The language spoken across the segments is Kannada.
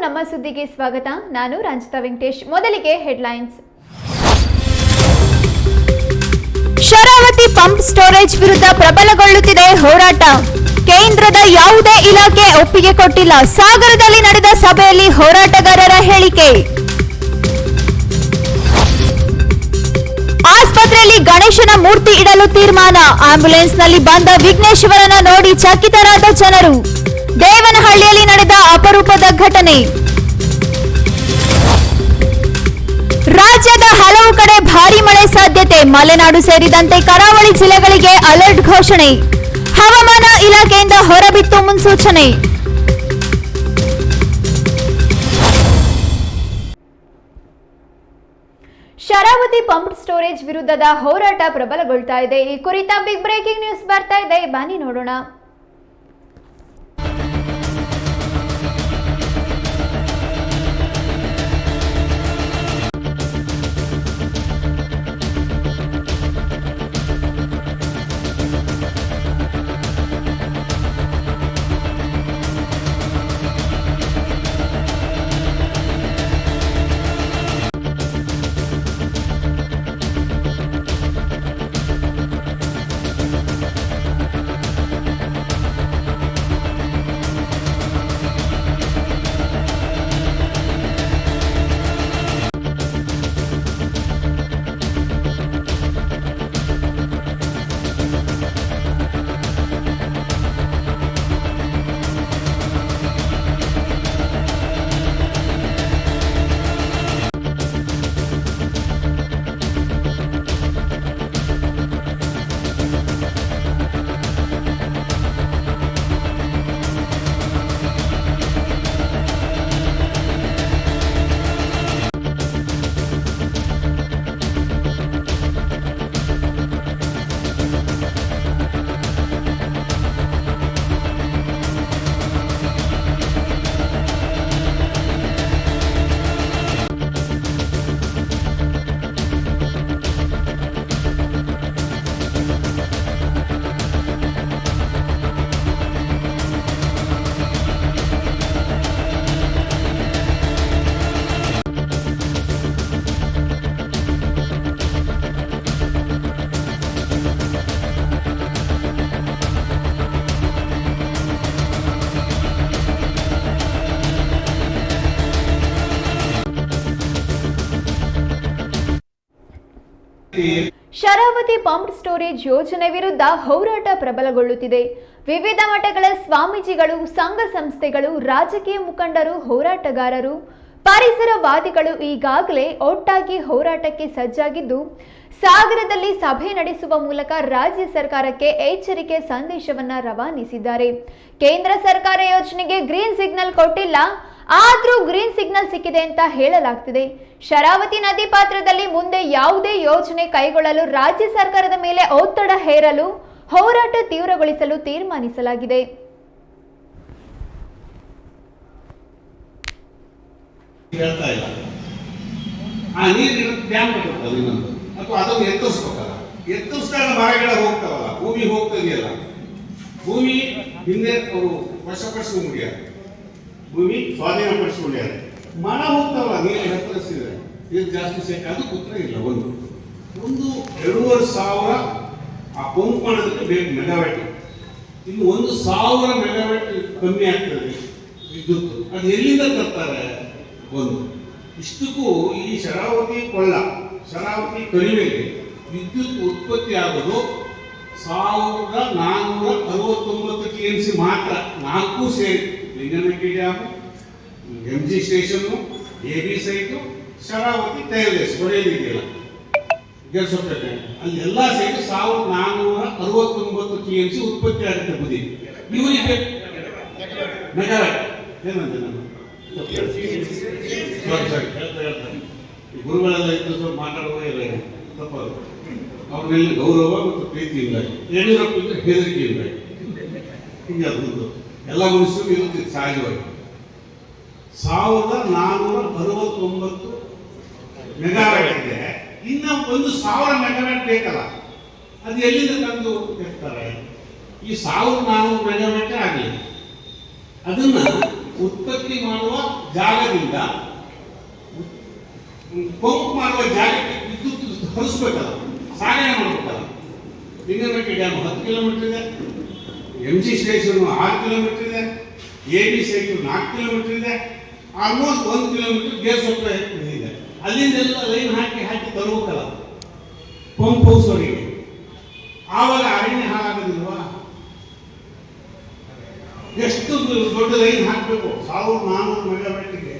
ನಮ್ಮ ಸುದ್ದಿಗೆ ಸ್ವಾಗತ. ನಾನು ರಂಜಿತಾ ವೆಂಕಟೇಶ್. ಮೊದಲಿಗೆ ಹೆಡ್ಲೈನ್ಸ್. ಶರಾವತಿ ಪಂಪ್ ಸ್ಟೋರೇಜ್ ವಿರುದ್ಧ ಪ್ರಬಲಗೊಳ್ಳುತ್ತಿದೆ ಹೋರಾಟ. ಕೇಂದ್ರದ ಯಾವುದೇ ಇಲಾಖೆ ಒಪ್ಪಿಗೆ ಕೊಟ್ಟಿಲ್ಲ. ಸಾಗರದಲ್ಲಿ ನಡೆದ ಸಭೆಯಲ್ಲಿ ಹೋರಾಟಗಾರರ ಹೇಳಿಕೆ. ಆಸ್ಪತ್ರೆಯಲ್ಲಿ ಗಣೇಶನ ಮೂರ್ತಿ ಇಡಲು ತೀರ್ಮಾನ. ಆಂಬ್ಯುಲೆನ್ಸ್ನಲ್ಲಿ ಬಂದ ವಿಘ್ನೇಶ್ವರನ ನೋಡಿ ಚಕಿತರಾದ ಜನರು. ದೇವನಹಳ್ಳಿಯಲ್ಲಿ ನಡೆದ ಅಪರೂಪದ ಘಟನೆ. ರಾಜ್ಯದ ಹಲವು ಕಡೆ ಭಾರೀ ಮಳೆ ಸಾಧ್ಯತೆ. ಮಲೆನಾಡು ಸೇರಿದಂತೆ ಕರಾವಳಿ ಜಿಲ್ಲೆಗಳಿಗೆ ಅಲರ್ಟ್ ಘೋಷಣೆ. ಹವಾಮಾನ ಇಲಾಖೆಯಿಂದ ಹೊರಬಿತ್ತು ಮುನ್ಸೂಚನೆ. ಶರಾವತಿ ಪಂಪ್ ಸ್ಟೋರೇಜ್ ವಿರುದ್ಧದ ಹೋರಾಟ ಪ್ರಬಲಗೊಳ್ತಾ ಇದೆ. ಈ ಕುರಿತ ಬಿಗ್ ಬ್ರೇಕಿಂಗ್ ನ್ಯೂಸ್ ಬರ್ತಾ ಇದೆ, ಬನ್ನಿ ನೋಡೋಣ. ಶರಾವತಿ ಪಂಪ್ ಸ್ಟೋರೇಜ್ ಯೋಜನೆ ವಿರುದ್ಧ ಹೋರಾಟ ಪ್ರಬಲಗೊಳ್ಳುತ್ತಿದೆ. ವಿವಿಧ ಮಠಗಳ ಸ್ವಾಮೀಜಿಗಳು, ಸಂಘ ಸಂಸ್ಥೆಗಳು, ರಾಜಕೀಯ ಮುಖಂಡರು, ಹೋರಾಟಗಾರರು, ಪರಿಸರವಾದಿಗಳು ಈಗಾಗಲೇ ಒಟ್ಟಾಗಿ ಹೋರಾಟಕ್ಕೆ ಸಜ್ಜಾಗಿದ್ದು, ಸಾಗರದಲ್ಲಿ ಸಭೆ ನಡೆಸುವ ಮೂಲಕ ರಾಜ್ಯ ಸರ್ಕಾರಕ್ಕೆ ಎಚ್ಚರಿಕೆ ಸಂದೇಶವನ್ನ ರವಾನಿಸಿದ್ದಾರೆ. ಕೇಂದ್ರ ಸರ್ಕಾರ ಯೋಜನೆಗೆ ಗ್ರೀನ್ ಸಿಗ್ನಲ್ ಕೊಟ್ಟಿಲ್ಲ, ಆದ್ರೂ ಗ್ರೀನ್ ಸಿಗ್ನಲ್ ಸಿಕ್ಕಿದೆ ಅಂತ ಹೇಳಲಾಗ್ತಿದೆ. ಶರಾವತಿ ನದಿ ಪಾತ್ರದಲ್ಲಿ ಮುಂದೆ ಯಾವುದೇ ಯೋಜನೆ ಕೈಗೊಳ್ಳಲು ರಾಜ್ಯ ಸರ್ಕಾರದ ಮೇಲೆ ಒತ್ತಡ ಹೇರಲು ಹೋರಾಟ ತೀವ್ರಗೊಳಿಸಲು ತೀರ್ಮಾನಿಸಲಾಗಿದೆ. ಭೂಮಿ ಸ್ವಾಧೀನಪಡಿಸಿಕೊಂಡಿದ್ದಾರೆ. ಮನ ಹೋಗ್ತಾವಲ್ಲ, ನೀರು ಎತ್ತರಿಸಿದ್ರೆ ನೀರು ಜಾಸ್ತಿ ಸೇಕೆ, ಅದು ಉತ್ತರ ಇಲ್ಲ. ಒಂದು 2,500 ಆ ಪಂಪ್ ಮಾಡೋದಕ್ಕೆ ಬೇಕು ಮೆಗಾವ್ಯಾಟ್. ಇನ್ನು 1,000 ಮೆಗಾವ್ಯಾಟ್ ಕಮ್ಮಿ ಆಗ್ತದೆ ವಿದ್ಯುತ್. ಅದು ಎಲ್ಲಿಂದ ತರ್ತಾರೆ? ಇಷ್ಟಕ್ಕೂ ಈ ಶರಾವತಿ ಶರಾವತಿ ಕಣಿವೆಗೆ ವಿದ್ಯುತ್ ಉತ್ಪತ್ತಿ ಆಗೋದು 1,469 TMC ಮಾತ್ರ. 4 ಸೇರಿ Linganamakki dam, MG station, AB site, Sharavathi tailrace ಹೊಡೆಯಲಿದೆಯಲ್ಲ ಗೆಲ್ಸೊಟ್ಟೆ, ಅಲ್ಲಿ ಎಲ್ಲ ಸೇರಿ 1,469 TMC ಉತ್ಪತ್ತಿ ಆಗುತ್ತೆ ಬುದ್ಧಿ. ಇವರಿಗೆ ಮೆಗಾವ್ಯಾಟ್ ಏನಂತೆ ನಾನು ಗುರುಗಳೆಲ್ಲ ಇದ್ದು ಸ್ವಲ್ಪ ಮಾತಾಡುವ ಇಲ್ಲ, ತಪ್ಪದು. ಅವ್ರ ಮೇಲೆ ಗೌರವ ಮತ್ತು ಪ್ರೀತಿಯಿಂದ, ಯಡಿಯೂರಪ್ಪ ಹೆದರಿಕೆಯಿಂದ ಹಿಂಗೆ ಅದು ಎಲ್ಲ ಮನುಷ್ಯರು ಇರುತ್ತಿತ್ತು ಸಹಜವಾಗಿ. 1,469 ಮೆಗಾವ್ಯಾಟ್ ಇದೆ. ಇನ್ನು 1,000 ಮೆಗಾವ್ಯಾಟ್ ಬೇಕಲ್ಲ, ಅದು ಎಲ್ಲಿಂದ ತಂದು ಇರ್ತಾರೆ? ಈ 1,400 ಮೆಗಾವ್ಯಾಟ್ ಆಗಲಿ, ಅದನ್ನ ಉತ್ಪತ್ತಿ ಮಾಡುವ ಜಾಗದಿಂದ ಪಂಪ್ ಮಾಡುವ ಜಾಗಕ್ಕೆ ವಿದ್ಯುತ್ ಹರಿಸ್ಬೇಕಲ್ಲ, ಸಾಗಣೆ ಮಾಡಬೇಕಲ್ಲ. ಲಿಂಗನಮಕ್ಕಿ ಡ್ಯಾಮ್ 10 ಕಿಲೋಮೀಟರ್ ಇದೆ, MG ಸ್ಟೇಷನ್ 6 ಕಿಲೋಮೀಟರ್ ಇದೆ, AB ಸ್ಟೇಷನ್ 4 ಕಿಲೋಮೀಟರ್ ಇದೆ, ಆಲ್ಮೋಸ್ಟ್ 1 ಕಿಲೋಮೀಟರ್ ಗೇರ್ ಸಪ್ಲೈ ಇದೆ. ಅಲ್ಲಿಂದೆಲ್ಲ ಲೈನ್ ಹಾಕಿ ತರಬೇಕಲ್ಲ ಪಂಪ್ ಹೌಸ್ ವರೆಗೆ. ಆವಾಗ ಅರಣ್ಯ ಹಾಳಾಗೋದಿಲ್ವಾ? ಎಷ್ಟು ದೊಡ್ಡ ಲೈನ್ ಹಾಕಬೇಕು? 1400 ಮೆಗಾವ್ಯಾಟ್ಗೆ.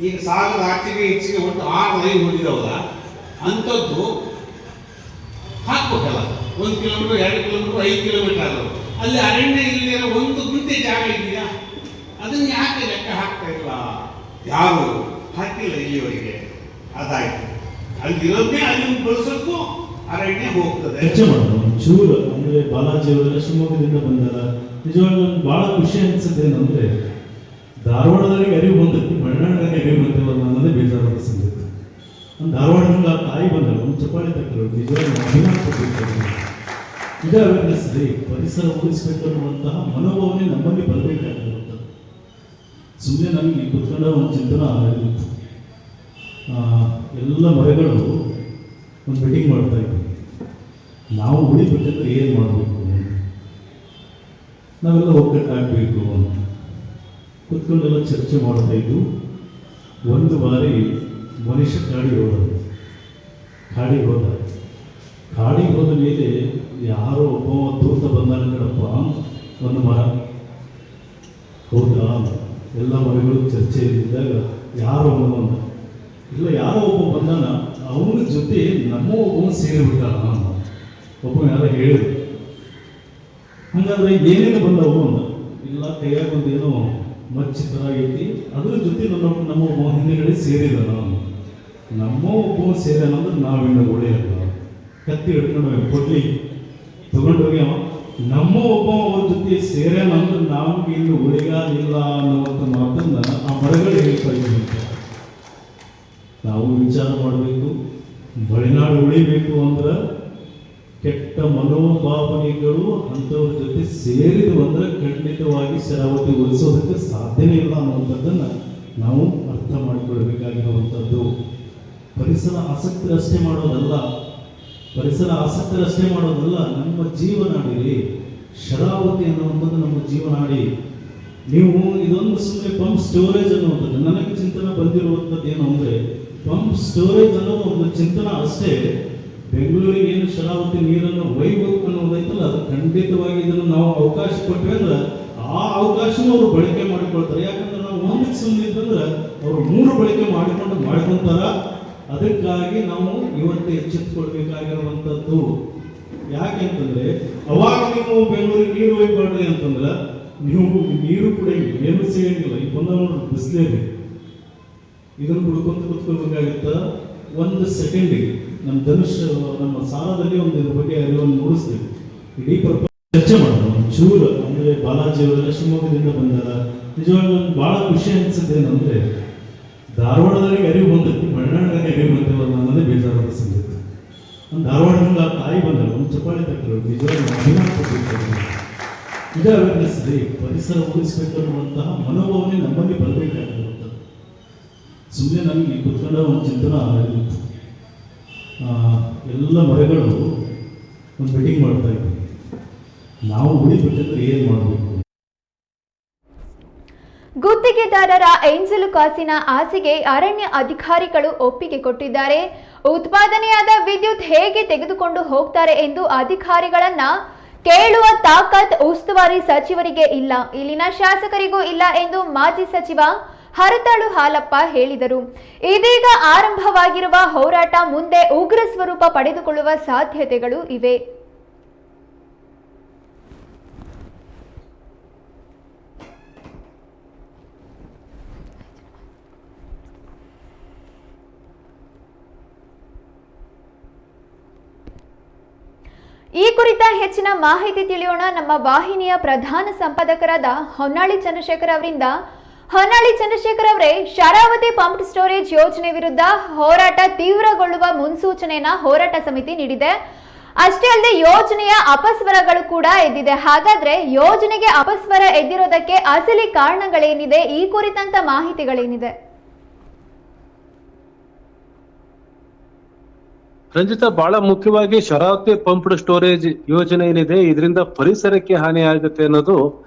ಈಗ ಸಾಗರ ಆಚೆಗೆ ಹೆಚ್ಚಿಗೆ ಒಟ್ಟು 6 ಲೈನ್ ಹೊಂದಿದವಲ್ಲ, ಅಂಥದ್ದು ಹಾಕ್ಬೇಕಲ್ಲ. 1 ಕಿಲೋಮೀಟರ್, 2 ಕಿಲೋಮೀಟರ್, 5 ಕಿಲೋಮೀಟರ್ ಆಗೋದು. ಅಲ್ಲಿ ಅರಣ್ಯ ಇಲ್ಲದೆ 1 ಗುಂಟೆ ಜಾಗ ಇದೆಯಾ? ಅದನ್ನು ಯಾಕೆ ಲೆಕ್ಕ ಹಾಕ್ತಾ ಇಲ್ಲ? ಯಾರು ಹಾಕಿಲ್ಲ ಇಲ್ಲಿವರೆಗೆ. ಅದಾಯ್ತು, ಅಲ್ಲಿರೋದೇ ಅಲ್ಲಿ ಬಳಸೋಕ್ಕೂ ಅರಣ್ಯ ಹೋಗ್ತದೆ. ಚರ್ಚೆ ಮಾಡೋಣ ಚೂರು. ಅಂದ್ರೆ ಬಾಲಾಜಿ ಅವರೆಲ್ಲ ಶಿವಮೊಗ್ಗದಿಂದ ಬಂದಾರ. ನಿಜವಾಗ್ಲೂ ಒಂದು ಬಹಳ ಖುಷಿ ಅನ್ಸುತ್ತೆ ಏನಂದ್ರೆ, ಧಾರವಾಡದಲ್ಲಿ ಅರಿವು ಬಂದೈತಿ, ಮಲೆನಾಡಿನಲ್ಲಿ ಅರಿವು ಬಂದೇವ ಅನ್ನೋದೇ ಬೇಜಾರಾದ ಸಂಗತಿ. ಒಂದು ಧಾರವಾಡದಿಂದ ತಾಯಿ ಬಂದರು, ಒಂದು ಚಪ್ಪಾಳಿ ತಟ್ಟರು, ನಿಜವಾಗ್ಲೂ ಅಭಿಮಾನ ಕೊಟ್ಟಿರ್ತಾರೆ. ಇದೇ ಅವೇರ್ನೆಸ್ ರೀ, ಪರಿಸರ ಉಳಿಸ್ಬೇಕು ಅನ್ನುವಂತಹ ಮನೋಭಾವನೆ ನಮ್ಮಲ್ಲಿ ಬರಬೇಕಾಗಿರುವಂಥದ್ದು. ಸುಮ್ಮನೆ ನನಗೆ ಕುತ್ಕೊಂಡ ಒಂದು ಚಿಂತನ ಆಗಿತ್ತು. ಎಲ್ಲ ಮರಗಳು ಒಂದು ಮೀಟಿಂಗ್ ಮಾಡ್ತಾ ಇದ್ವಿ. ನಾವು ಉಳಿಬೇಕಂದ್ರೆ ಏನು ಮಾಡಬೇಕು, ನಾವೆಲ್ಲ ಒಗ್ಗಟ್ಟಾಗಬೇಕು ಅಂತ ಕುತ್ಕೊಂಡೆಲ್ಲ ಚರ್ಚೆ ಮಾಡ್ತಾ ಇದ್ದು. ಒಂದು ಬಾರಿ ಮನುಷ್ಯ ಕಾಡಿಗೆ ಹೋದ ಮೇಲೆ ಯಾರೋ ಒಬ್ಬ ದೂತ ಬಂದಾನ ಕಣಪ್ಪ, ಒಂದು ಮರ. ಹೌದಾ? ಎಲ್ಲ ಮರಗಳು ಚರ್ಚೆಯಲ್ಲಿದ್ದಾಗ ಯಾರೋ ಒಬ್ಬ ಇಲ್ಲ, ಯಾರೋ ಒಬ್ಬ ಬಂದಾನ, ಅವನ ಜೊತೆ ನಮ್ಮ ಒಬ್ಬ ಸೇರಿಬಿಟ್ಟಾನ. ಒಬ್ಬ ಯಾರೋ ಹೇಳಿದ್ರು. ಹಾಗಾದ್ರೆ ಏನೇನು ಬಂದವು ಅಂದ. ಇಲ್ಲ, ಕೈಯಾಗ ಒಂದೇನೋ ಮಚ್ಚಿ ಥರ ಐತಿ, ಅದ್ರ ಜೊತೆ ನಮ್ಮ ಒಬ್ಬ ಹಿಂದೆಗಡೆ ಸೇರಿದ. ನಮ್ಮ ಒಬ್ಬ ಸೇರಿದಂದ್ರೆ ನಾವಿನ್ನು ಒಳ್ಳೆಯಲ್ಲ. ಕತ್ತಿ ಹಿಡ್ಕೊಂಡು ಕೊಡ್ಲಿ ತಗೊಂಡೋಗಿ ನಮ್ಮ ಒಬ್ಬ ಅವ್ರ ಜೊತೆ ಸೇರೇನಂದ್ರೆ ನಮ್ಗೆ ಇನ್ನು ಉಳಿಗಾಲಿಲ್ಲ ಅನ್ನುವಂಥ ಮಾತನ್ನ ಆ ಮರಗಳು ಹೇಳ್ತಾ ಇದ್ದೀವಿ. ನಾವು ವಿಚಾರ ಮಾಡಬೇಕು. ಮಲೆನಾಡು ಉಳಿಬೇಕು ಅಂದ್ರೆ ಕೆಟ್ಟ ಮನೋಭಾವನೆಗಳು ಅಂಥವ್ರ ಜೊತೆ ಸೇರಿದು ಅಂದ್ರೆ ಖಂಡಿತವಾಗಿ ಶರಾವತಿ ಉಳಿಸೋದಕ್ಕೆ ಸಾಧ್ಯನೇ ಇಲ್ಲ ಅನ್ನುವಂಥದ್ದನ್ನು ನಾವು ಅರ್ಥ ಮಾಡಿಕೊಳ್ಬೇಕಾಗಿರುವಂಥದ್ದು. ಪರಿಸರ ಆಸಕ್ತರಷ್ಟೇ ಮಾಡೋದಲ್ಲ, ನಮ್ಮ ಜೀವನಾಡಿ ಶರಾವತಿ ಅನ್ನುವಂಥದ್ದು ನಮ್ಮ ಜೀವನಾಡಿ. ನೀವು ಇದೊಂದು ಸುಮ್ಮನೆ ಪಂಪ್ ಸ್ಟೋರೇಜ್ ಅನ್ನುವಂಥದ್ದು ನನಗೆ ಚಿಂತನೆ ಬಂದಿರುವಂಥದ್ದು ಏನು ಅಂದರೆ, ಪಂಪ್ ಸ್ಟೋರೇಜ್ ಅನ್ನೋದು ಒಂದು ಚಿಂತನೆ ಅಷ್ಟೇ. ಬೆಂಗಳೂರಿಗೆ ಏನು ಶರಾವತಿ ನೀರನ್ನು ಒಯ್ಬೇಕು ಅನ್ನೋದೈತಲ್ಲ, ಅದು ಖಂಡಿತವಾಗಿ ಇದನ್ನು ನಾವು ಅವಕಾಶ ಕೊಟ್ಟರೆ ಅಂದ್ರೆ ಆ ಅವಕಾಶನೂ ಅವರು ಬಳಕೆ ಮಾಡಿಕೊಳ್ತಾರೆ. ಯಾಕಂದ್ರೆ ನಾವು ಒಂದಕ್ಕೆ ಸುಮ್ಮನಿದ್ರೆ ಅವರು 3 ಬಳಕೆ ಮಾಡ್ಕೊಂತಾರ. ಅದಕ್ಕಾಗಿ ನಾವು ಇವತ್ತು ಎಚ್ಚೆತ್ತುಕೊಳ್ಬೇಕಾಗಿರುವಂಥದ್ದು. ಯಾಕೆಂತಂದ್ರೆ ಅವಾಗ ನೀವು ಬೆಂಗಳೂರಿಗೆ ನೀರು ಒಯ್ಬಾರ್ರಿ ಅಂತಂದ್ರೆ ನೀವು ನೀರು ಕೂಡ ಏನು ಸಿಗಂಗಿಲ್ಲ. ಈಗ ಬಂದ ನೋಡ್ರಿ ಬಿಸಿಲೇರಿ, ಇದನ್ನು ಕುಡ್ಕೊಂತ ಕುತ್ಕೊಳ್ಬೇಕಾಗಿತ್ತ. 1 ಸೆಕೆಂಡಿಗೆ ನಮ್ಮ ಧನುಷ್ ನಮ್ಮ ಸಾಲದಲ್ಲಿ ಒಂದು ಇದ್ರ ಬಗ್ಗೆ ಅರಿವನ್ನು ಮೂಡಿಸ್ತೀವಿ. ಇಡೀ ಚರ್ಚೆ ಮಾಡೋಣ ಚೂರು. ಅಂದ್ರೆ ಬಾಲಾಜಿ ಅವರೆಲ್ಲ ಶಿವಮೊಗ್ಗದಿಂದ ಬಂದಾರ. ನಿಜವಾಗ್ಲೂ ಒಂದು ಬಹಳ ಖುಷಿ ಅನ್ಸುತ್ತೆ ಏನಂದ್ರೆ, ಧಾರವಾಡದಲ್ಲಿ ಅರಿವು ಬಂದೈತಿ, ಮಲೆನಾಡಿನಲ್ಲಿ ಅರಿವು ಬಂದೇವ ಅನ್ನೋದೇ ಬೇಜಾರಾದ ಸಂಗತಿ. ಒಂದು ಧಾರವಾಡದಿಂದ ತಾಯಿ ಬಂದರು, ಒಂದು ಚಪ್ಪಾಳಿ ತಟ್ಟರು, ನಿಜವಾಗ್ಲೂ ಅಭಿಮಾನ ಕೊಟ್ಟಿರ್ತಾರೆ. ಇದೇ ಅವೇರ್ನೆಸ್ ರೀ, ಪರಿಸರ ಉಳಿಸ್ಬೇಕು ಅನ್ನುವಂತಹ ಮನೋಭಾವನೆ ನಮ್ಮಲ್ಲಿ ಬರಬೇಕಾಗಿರುವಂಥದ್ದು. ಸುಮ್ಮನೆ ನನಗೆ ಕುತ್ಕೊಂಡ ಒಂದು ಚಿಂತನ ಆಗಿತ್ತು. ಎಲ್ಲ ಮರಗಳು ಒಂದು ಮೀಟಿಂಗ್ ಮಾಡ್ತಾ ಇದ್ವಿ. ನಾವು ಉಳಿಬೇಕಂದ್ರೆ ಏನು ಮಾಡಬೇಕು? ಗುತ್ತಿಗೆದಾರರ ಏಂಜಲು ಕಾಸಿನ ಆಸೆಗೆ ಅರಣ್ಯ ಅಧಿಕಾರಿಗಳು ಒಪ್ಪಿಗೆ ಕೊಟ್ಟಿದ್ದಾರೆ. ಉತ್ಪಾದನೆಯಾದ ವಿದ್ಯುತ್ ಹೇಗೆ ತೆಗೆದುಕೊಂಡು ಹೋಗ್ತಾರೆ ಎಂದು ಅಧಿಕಾರಿಗಳನ್ನ ಕೇಳುವ ತಾಕತ್ ಉಸ್ತುವಾರಿ ಸಚಿವರಿಗೆ ಇಲ್ಲ, ಇಲ್ಲಿನ ಶಾಸಕರಿಗೂ ಇಲ್ಲ ಎಂದು ಮಾಜಿ ಸಚಿವ ಹರತಾಳು ಹಾಲಪ್ಪ ಹೇಳಿದರು. ಇದೀಗ ಆರಂಭವಾಗಿರುವ ಹೋರಾಟ ಮುಂದೆ ಉಗ್ರ ಸ್ವರೂಪ ಪಡೆದುಕೊಳ್ಳುವ ಸಾಧ್ಯತೆಗಳು ಇವೆ. ಈ ಕುರಿತ ಹೆಚ್ಚಿನ ಮಾಹಿತಿ ತಿಳಿಯೋಣ ನಮ್ಮ ವಾಹಿನಿಯ ಪ್ರಧಾನ ಸಂಪಾದಕರಾದ ಹೊನ್ನಾಳಿ ಚಂದ್ರಶೇಖರ್ ಅವರಿಂದ. ಹೊನ್ನಾಳಿ ಚಂದ್ರಶೇಖರ್ ಅವರೇ, ಶರಾವತಿ ಪಂಪ್ ಸ್ಟೋರೇಜ್ ಯೋಜನೆ ವಿರುದ್ಧ ಹೋರಾಟ ತೀವ್ರಗೊಳ್ಳುವ ಮುನ್ಸೂಚನೆಯನ್ನ ಹೋರಾಟ ಸಮಿತಿ ನೀಡಿದೆ. ಅಷ್ಟೇ ಅಲ್ಲದೆ ಯೋಜನೆಯ ಅಪಸ್ವರಗಳು ಕೂಡ ಎದ್ದಿದೆ. ಹಾಗಾದ್ರೆ ಯೋಜನೆಗೆ ಅಪಸ್ವರ ಎದ್ದಿರೋದಕ್ಕೆ ಅಸಲಿ ಕಾರಣಗಳೇನಿದೆ, ಈ ಕುರಿತಂತ ಮಾಹಿತಿಗಳೇನಿದೆ? ರಂಜಿತಾ, ಬಹಳ ಮುಖ್ಯವಾಗಿ ಶರಾವತಿ ಪಂಪ್ಡ್ ಸ್ಟೋರೇಜ್ ಯೋಜನೆ ಏನಿದೆ, ಇದರಿಂದ ಪರಿಸರಕ್ಕೆ ಹಾನಿ ಆಗುತ್ತೆ ಅನ್ನೋದು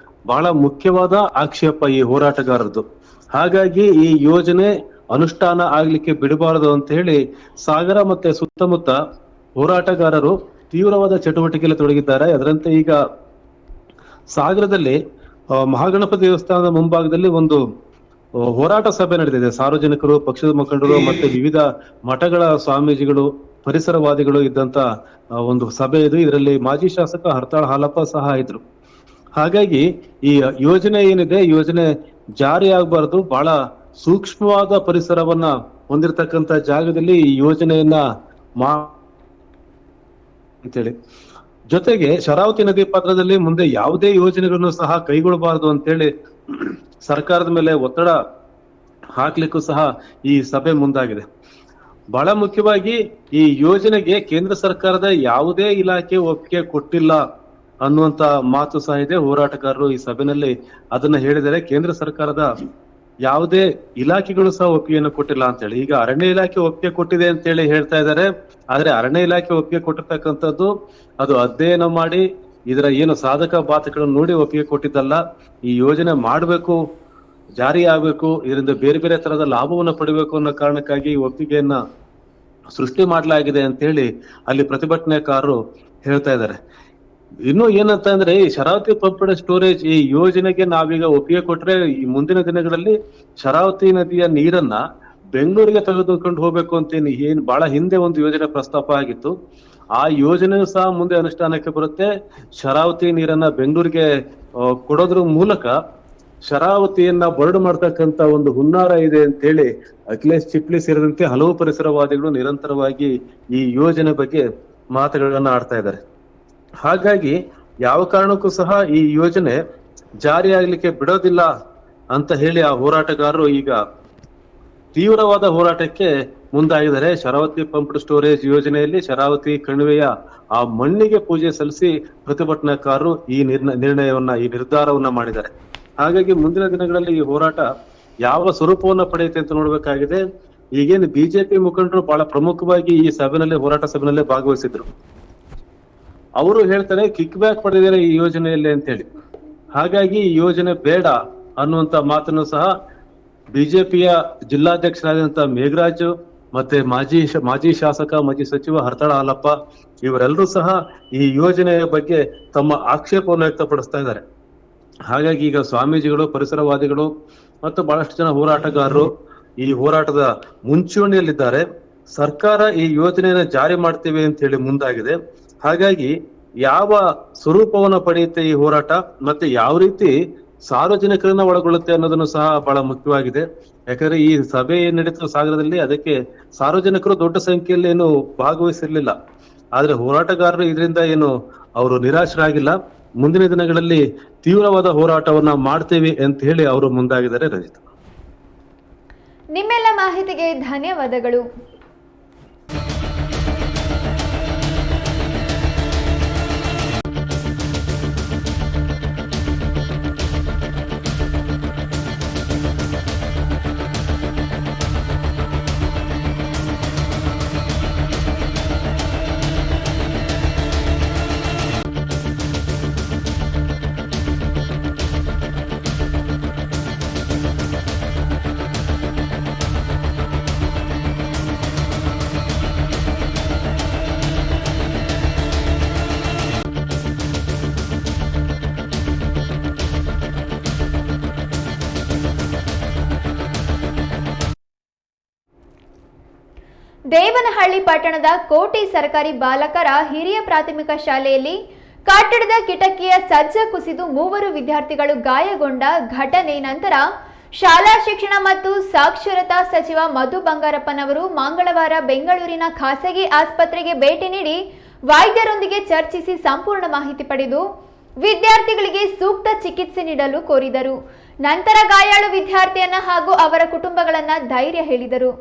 ಬಹಳ ಮುಖ್ಯವಾದ ಆಕ್ಷೇಪ ಈ ಹೋರಾಟಗಾರರದು. ಹಾಗಾಗಿ ಈ ಯೋಜನೆ ಅನುಷ್ಠಾನ ಆಗ್ಲಿಕ್ಕೆ ಬಿಡಬಾರದು ಅಂತ ಹೇಳಿ ಸಾಗರ ಮತ್ತೆ ಸುತ್ತಮುತ್ತ ಹೋರಾಟಗಾರರು ತೀವ್ರವಾದ ಚಟುವಟಿಕೆಯಲ್ಲಿ ತೊಡಗಿದ್ದಾರೆ. ಅದರಂತೆ ಈಗ ಸಾಗರದಲ್ಲಿ ಮಹಾಗಣಪತಿ ದೇವಸ್ಥಾನದ ಮುಂಭಾಗದಲ್ಲಿ ಒಂದು ಹೋರಾಟ ಸಭೆ ನಡೆದಿದೆ. ಸಾರ್ವಜನಿಕರು, ಪಕ್ಷದ ಮುಖಂಡರು ಮತ್ತೆ ವಿವಿಧ ಮಠಗಳ ಸ್ವಾಮೀಜಿಗಳು, ಪರಿಸರವಾದಿಗಳು ಇದ್ದಂತ ಒಂದು ಸಭೆ ಇದು. ಇದರಲ್ಲಿ ಮಾಜಿ ಶಾಸಕ ಹರ್ತಾಳ ಹಾಲಪ್ಪ ಸಹ ಇದ್ರು. ಹಾಗಾಗಿ ಈ ಯೋಜನೆ ಏನಿದೆ, ಯೋಜನೆ ಜಾರಿ ಆಗ್ಬಾರ್ದು, ಬಹಳ ಸೂಕ್ಷ್ಮವಾದ ಪರಿಸರವನ್ನ ಹೊಂದಿರತಕ್ಕಂತ ಜಾಗದಲ್ಲಿ ಈ ಯೋಜನೆಯನ್ನ ಅಂತೇಳಿ, ಜೊತೆಗೆ ಶರಾವತಿ ನದಿ ಪಾತ್ರದಲ್ಲಿ ಮುಂದೆ ಯಾವುದೇ ಯೋಜನೆಗಳನ್ನು ಸಹ ಕೈಗೊಳ್ಳಬಾರದು ಅಂತೇಳಿ ಸರ್ಕಾರದ ಮೇಲೆ ಒತ್ತಡ ಹಾಕ್ಲಿಕ್ಕೂ ಸಹ ಈ ಸಭೆ ಮುಂದಾಗಿದೆ. ಬಹಳ ಮುಖ್ಯವಾಗಿ ಈ ಯೋಜನೆಗೆ ಕೇಂದ್ರ ಸರ್ಕಾರದ ಯಾವುದೇ ಇಲಾಖೆ ಒಪ್ಪಿಗೆ ಕೊಟ್ಟಿಲ್ಲ ಅನ್ನುವಂತ ಮಾತು ಸಹ ಇದೆ. ಹೋರಾಟಗಾರರು ಈ ಸಭೆಯಲ್ಲಿ ಅದನ್ನ ಹೇಳಿದರೆ ಕೇಂದ್ರ ಸರ್ಕಾರದ ಯಾವುದೇ ಇಲಾಖೆಗಳು ಸಹ ಒಪ್ಪಿಗೆಯನ್ನು ಕೊಟ್ಟಿಲ್ಲ ಅಂತ ಹೇಳಿ. ಈಗ ಅರಣ್ಯ ಇಲಾಖೆ ಒಪ್ಪಿಗೆ ಕೊಟ್ಟಿದೆ ಅಂತ ಹೇಳಿ ಹೇಳ್ತಾ ಇದ್ದಾರೆ. ಆದ್ರೆ ಅರಣ್ಯ ಇಲಾಖೆ ಒಪ್ಪಿಗೆ ಕೊಟ್ಟಿರ್ತಕ್ಕಂಥದ್ದು ಅದು ಅಧ್ಯಯನ ಮಾಡಿ ಇದರ ಏನು ಸಾಧಕ ಬಾಧಕಗಳನ್ನು ನೋಡಿ ಒಪ್ಪಿಗೆ ಕೊಟ್ಟಿದ್ದಲ್ಲ. ಈ ಯೋಜನೆ ಮಾಡಬೇಕು, ಜಾರಿ ಆಗ್ಬೇಕು, ಇದರಿಂದ ಬೇರೆ ಬೇರೆ ತರದ ಲಾಭವನ್ನು ಪಡಿಬೇಕು ಅನ್ನೋ ಕಾರಣಕ್ಕಾಗಿ ಒಪ್ಪಿಗೆಯನ್ನ ಸೃಷ್ಟಿ ಮಾಡಲಾಗಿದೆ ಅಂತ ಹೇಳಿ ಅಲ್ಲಿ ಪ್ರತಿಭಟನೆಕಾರರು ಹೇಳ್ತಾ ಇದ್ದಾರೆ. ಇನ್ನು ಏನಂತ ಅಂದ್ರೆ, ಈ ಶರಾವತಿ ಪಂಪ್ಡ್ ಸ್ಟೋರೇಜ್ ಈ ಯೋಜನೆಗೆ ನಾವೀಗ ಒಪ್ಪಿಗೆ ಕೊಟ್ರೆ ಈ ಮುಂದಿನ ದಿನಗಳಲ್ಲಿ ಶರಾವತಿ ನದಿಯ ನೀರನ್ನ ಬೆಂಗಳೂರಿಗೆ ತೆಗೆದುಕೊಂಡು ಹೋಗ್ಬೇಕು ಅಂತ ಏನ್ ಬಹಳ ಹಿಂದೆ ಒಂದು ಯೋಜನೆ ಪ್ರಸ್ತಾಪ ಆಗಿತ್ತು. ಆ ಯೋಜನೆಯೂ ಸಹ ಮುಂದೆ ಅನುಷ್ಠಾನಕ್ಕೆ ಬರುತ್ತೆ. ಶರಾವತಿ ನೀರನ್ನ ಬೆಂಗಳೂರಿಗೆ ಕೊಡೋದ್ರ ಮೂಲಕ ಶರಾವತಿಯನ್ನ ಬರಡು ಮಾಡ್ತಕ್ಕಂತ ಒಂದು ಹುನ್ನಾರ ಇದೆ ಅಂತ ಹೇಳಿ ಅಖಿಲೇಶ್ ಚಿಪ್ಲಿ ಸೇರಿದಂತೆ ಹಲವು ಪರಿಸರವಾದಿಗಳು ನಿರಂತರವಾಗಿ ಈ ಯೋಜನೆ ಬಗ್ಗೆ ಮಾತುಗಳನ್ನ ಆಡ್ತಾ ಇದ್ದಾರೆ. ಹಾಗಾಗಿ ಯಾವ ಕಾರಣಕ್ಕೂ ಸಹ ಈ ಯೋಜನೆ ಜಾರಿಯಾಗ್ಲಿಕ್ಕೆ ಬಿಡೋದಿಲ್ಲ ಅಂತ ಹೇಳಿ ಆ ಹೋರಾಟಗಾರರು ಈಗ ತೀವ್ರವಾದ ಹೋರಾಟಕ್ಕೆ ಮುಂದಾಗಿದ್ದಾರೆ. ಶರಾವತಿ ಪಂಪ್ಡ್ ಸ್ಟೋರೇಜ್ ಯೋಜನೆಯಲ್ಲಿ ಶರಾವತಿ ಕಣಿವೆಯ ಆ ಮಣ್ಣಿಗೆ ಪೂಜೆ ಸಲ್ಲಿಸಿ ಪ್ರತಿಭಟನಾಕಾರರು ಈ ನಿರ್ಧಾರವನ್ನ ಮಾಡಿದ್ದಾರೆ. ಹಾಗಾಗಿ ಮುಂದಿನ ದಿನಗಳಲ್ಲಿ ಈ ಹೋರಾಟ ಯಾವ ಸ್ವರೂಪವನ್ನ ಪಡೆಯುತ್ತೆ ಅಂತ ನೋಡ್ಬೇಕಾಗಿದೆ. ಈಗೇನು ಬಿಜೆಪಿ ಮುಖಂಡರು ಬಹಳ ಪ್ರಮುಖವಾಗಿ ಈ ಸಭೆಯಲ್ಲಿ, ಹೋರಾಟ ಸಭೆಯಲ್ಲಿ ಭಾಗವಹಿಸಿದ್ರು. ಅವರು ಹೇಳ್ತಾರೆ ಕಿಕ್ ಬ್ಯಾಕ್ ಪಡೆದಿದ್ದಾರೆ ಈ ಯೋಜನೆಯಲ್ಲಿ ಅಂತ ಹೇಳಿ. ಹಾಗಾಗಿ ಈ ಯೋಜನೆ ಬೇಡ ಅನ್ನುವಂತ ಮಾತನ್ನು ಸಹ ಬಿಜೆಪಿಯ ಜಿಲ್ಲಾಧ್ಯಕ್ಷರಾದಂತ ಮೇಘರಾಜ್ ಮತ್ತೆ ಮಾಜಿ ಶಾಸಕ, ಮಾಜಿ ಸಚಿವ ಹರ್ತಾಳ ಹಾಲಪ್ಪ ಇವರೆಲ್ಲರೂ ಸಹ ಈ ಯೋಜನೆಯ ಬಗ್ಗೆ ತಮ್ಮ ಆಕ್ಷೇಪವನ್ನು ವ್ಯಕ್ತಪಡಿಸ್ತಾ ಇದ್ದಾರೆ. ಹಾಗಾಗಿ ಈಗ ಸ್ವಾಮೀಜಿಗಳು, ಪರಿಸರವಾದಿಗಳು ಮತ್ತು ಬಹಳಷ್ಟು ಜನ ಹೋರಾಟಗಾರರು ಈ ಹೋರಾಟದ ಮುಂಚೂಣಿಯಲ್ಲಿದ್ದಾರೆ. ಸರ್ಕಾರ ಈ ಯೋಜನೆಯನ್ನ ಜಾರಿ ಮಾಡ್ತೇವೆ ಅಂತ ಹೇಳಿ ಮುಂದಾಗಿದೆ. ಹಾಗಾಗಿ ಯಾವ ಸ್ವರೂಪವನ್ನ ಪಡೆಯುತ್ತೆ ಈ ಹೋರಾಟ, ಮತ್ತೆ ಯಾವ ರೀತಿ ಸಾರ್ವಜನಿಕರನ್ನ ಒಳಗೊಳ್ಳುತ್ತೆ ಅನ್ನೋದನ್ನು ಸಹ ಬಹಳ ಮುಖ್ಯವಾಗಿದೆ. ಯಾಕಂದ್ರೆ ಈ ಸಭೆ ಏನ್ ನಡೀತು ಸಾಗರದಲ್ಲಿ, ಅದಕ್ಕೆ ಸಾರ್ವಜನಿಕರು ದೊಡ್ಡ ಸಂಖ್ಯೆಯಲ್ಲಿ ಏನು ಭಾಗವಹಿಸಿರ್ಲಿಲ್ಲ. ಆದ್ರೆ ಹೋರಾಟಗಾರರು ಇದರಿಂದ ಏನು ಅವರು ನಿರಾಶರಾಗಿಲ್ಲ. ಮುಂದಿನ ದಿನಗಳಲ್ಲಿ ತೀವ್ರವಾದ ಹೋರಾಟವನ್ನ ಮಾಡ್ತೇವೆ ಅಂತ ಹೇಳಿ ಅವರು ಮುಂದಾಗಿದ್ದಾರೆ. ರಜಿತ, ನಿಮ್ಮೆಲ್ಲ ಮಾಹಿತಿಗೆ ಧನ್ಯವಾದಗಳು. ದೇವನಹಳ್ಳಿ ಪಟ್ಟಣದ ಕೋಟೆ ಸರ್ಕಾರಿ ಬಾಲಕರ ಹಿರಿಯ ಪ್ರಾಥಮಿಕ ಶಾಲೆಯಲ್ಲಿ ಕಟ್ಟಡದ ಕಿಟಕಿಯ ಸಜ್ಜ ಕುಸಿದು 3 ವಿದ್ಯಾರ್ಥಿಗಳು ಗಾಯಗೊಂಡ ಘಟನೆ ನಂತರ ಶಾಲಾ ಶಿಕ್ಷಣ ಮತ್ತು ಸಾಕ್ಷರತಾ ಸಚಿವ ಮಧು ಬಂಗಾರಪ್ಪನವರು ಮಂಗಳವಾರ ಬೆಂಗಳೂರಿನ ಖಾಸಗಿ ಆಸ್ಪತ್ರೆಗೆ ಭೇಟಿ ನೀಡಿ ವೈದ್ಯರೊಂದಿಗೆ ಚರ್ಚಿಸಿ ಸಂಪೂರ್ಣ ಮಾಹಿತಿ ಪಡೆದು ವಿದ್ಯಾರ್ಥಿಗಳಿಗೆ ಸೂಕ್ತ ಚಿಕಿತ್ಸೆ ನೀಡಲು ಕೋರಿದರು. ನಂತರ ಗಾಯಾಳು ವಿದ್ಯಾರ್ಥಿಯನ್ನ ಹಾಗೂ ಅವರ ಕುಟುಂಬಗಳನ್ನ ಧೈರ್ಯ ಹೇಳಿದರು.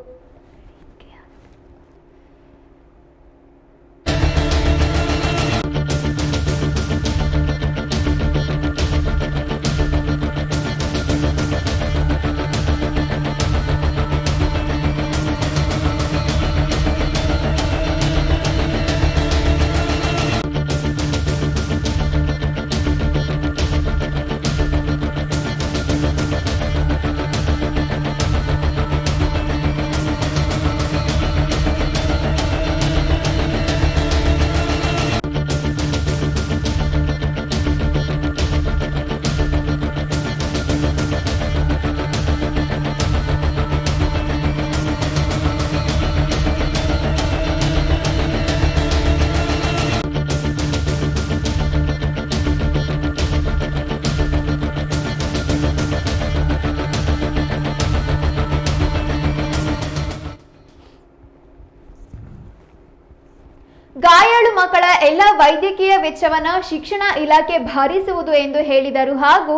ಮಕ್ಕಳ ಎಲ್ಲ ವೈದ್ಯಕೀಯ ವೆಚ್ಚವನ್ನ ಶಿಕ್ಷಣ ಇಲಾಖೆ ಭರಿಸುವುದು ಎಂದು ಹೇಳಿದರು. ಹಾಗೂ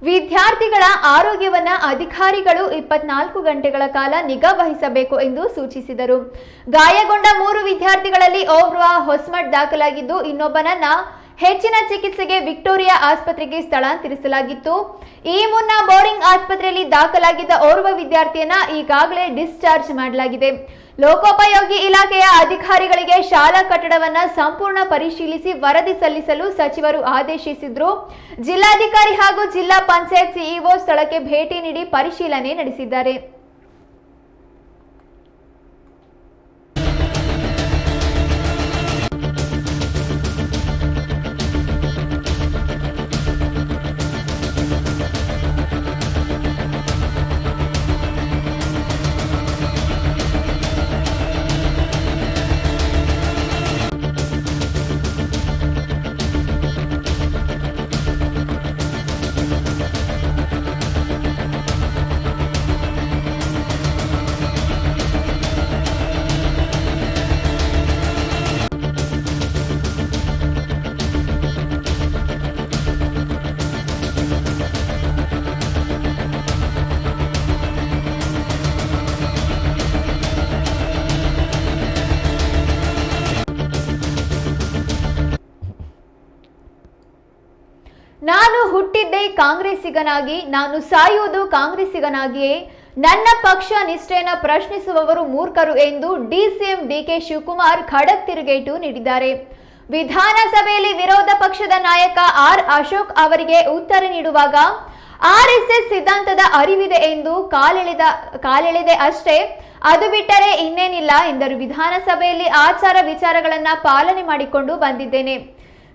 ವಿದ್ಯಾರ್ಥಿಗಳ ಆರೋಗ್ಯವನ್ನ ಅಧಿಕಾರಿಗಳು 24 ಗಂಟೆಗಳ ಕಾಲ ನಿಗಾ ವಹಿಸಬೇಕು ಎಂದು ಸೂಚಿಸಿದರು. ಗಾಯಗೊಂಡ 3 ವಿದ್ಯಾರ್ಥಿಗಳಲ್ಲಿ ಓರ್ವ ಹೊಸಮಠ್ ದಾಖಲಾಗಿದ್ದು, ಇನ್ನೊಬ್ಬನನ್ನ ಹೆಚ್ಚಿನ ಚಿಕಿತ್ಸೆಗೆ ವಿಕ್ಟೋರಿಯಾ ಆಸ್ಪತ್ರೆಗೆ ಸ್ಥಳಾಂತರಿಸಲಾಗಿತ್ತು. ಈ ಮುನ್ನ ಬೋರಿಂಗ್ ಆಸ್ಪತ್ರೆಯಲ್ಲಿ ದಾಖಲಾಗಿದ್ದ ಓರ್ವ ವಿದ್ಯಾರ್ಥಿಯನ್ನ ಈಗಾಗಲೇ ಡಿಸ್ಚಾರ್ಜ್ ಮಾಡಲಾಗಿದೆ. ಲೋಕೋಪಯೋಗಿ ಇಲಾಖೆಯ ಅಧಿಕಾರಿಗಳಿಗೆ ಶಾಲಾ ಕಟ್ಟಡವನ್ನ ಸಂಪೂರ್ಣ ಪರಿಶೀಲಿಸಿ ವರದಿ ಸಲ್ಲಿಸಲು ಸಚಿವರು ಆದೇಶಿಸಿದ್ರು. ಜಿಲ್ಲಾಧಿಕಾರಿ ಹಾಗೂ ಜಿಲ್ಲಾ ಪಂಚಾಯತ್ ಸಿಇಒ ಸ್ಥಳಕ್ಕೆ ಭೇಟಿ ನೀಡಿ ಪರಿಶೀಲನೆ ನಡೆಸಿದ್ದಾರೆ. ನಾನು ಹುಟ್ಟಿದ್ದೇ ಕಾಂಗ್ರೆಸ್ಸಿಗನಾಗಿ, ನಾನು ಸಾಯುವುದು ಕಾಂಗ್ರೆಸ್ಸಿಗನಾಗಿಯೇ. ನನ್ನ ಪಕ್ಷ ನಿಷ್ಠೆಯನ್ನು ಪ್ರಶ್ನಿಸುವವರು ಮೂರ್ಖರು ಎಂದು ಡಿಸಿಎಂ ಡಿಕೆ ಶಿವಕುಮಾರ್ ಖಡಕ್ ತಿರುಗೇಟು ನೀಡಿದ್ದಾರೆ. ವಿಧಾನಸಭೆಯಲ್ಲಿ ವಿರೋಧ ಪಕ್ಷದ ನಾಯಕ ಆರ್ ಅಶೋಕ್ ಅವರಿಗೆ ಉತ್ತರ ನೀಡುವಾಗ ಆರ್ಎಸ್ಎಸ್ ಸಿದ್ಧಾಂತದ ಅರಿವಿದೆ ಎಂದು ಕಾಲೆಳೆದೆ ಅಷ್ಟೇ, ಅದು ಬಿಟ್ಟರೆ ಇನ್ನೇನಿಲ್ಲ ಎಂದರು. ವಿಧಾನಸಭೆಯಲ್ಲಿ ಆಚಾರ ವಿಚಾರಗಳನ್ನ ಪಾಲನೆ ಮಾಡಿಕೊಂಡು ಬಂದಿದ್ದೇನೆ.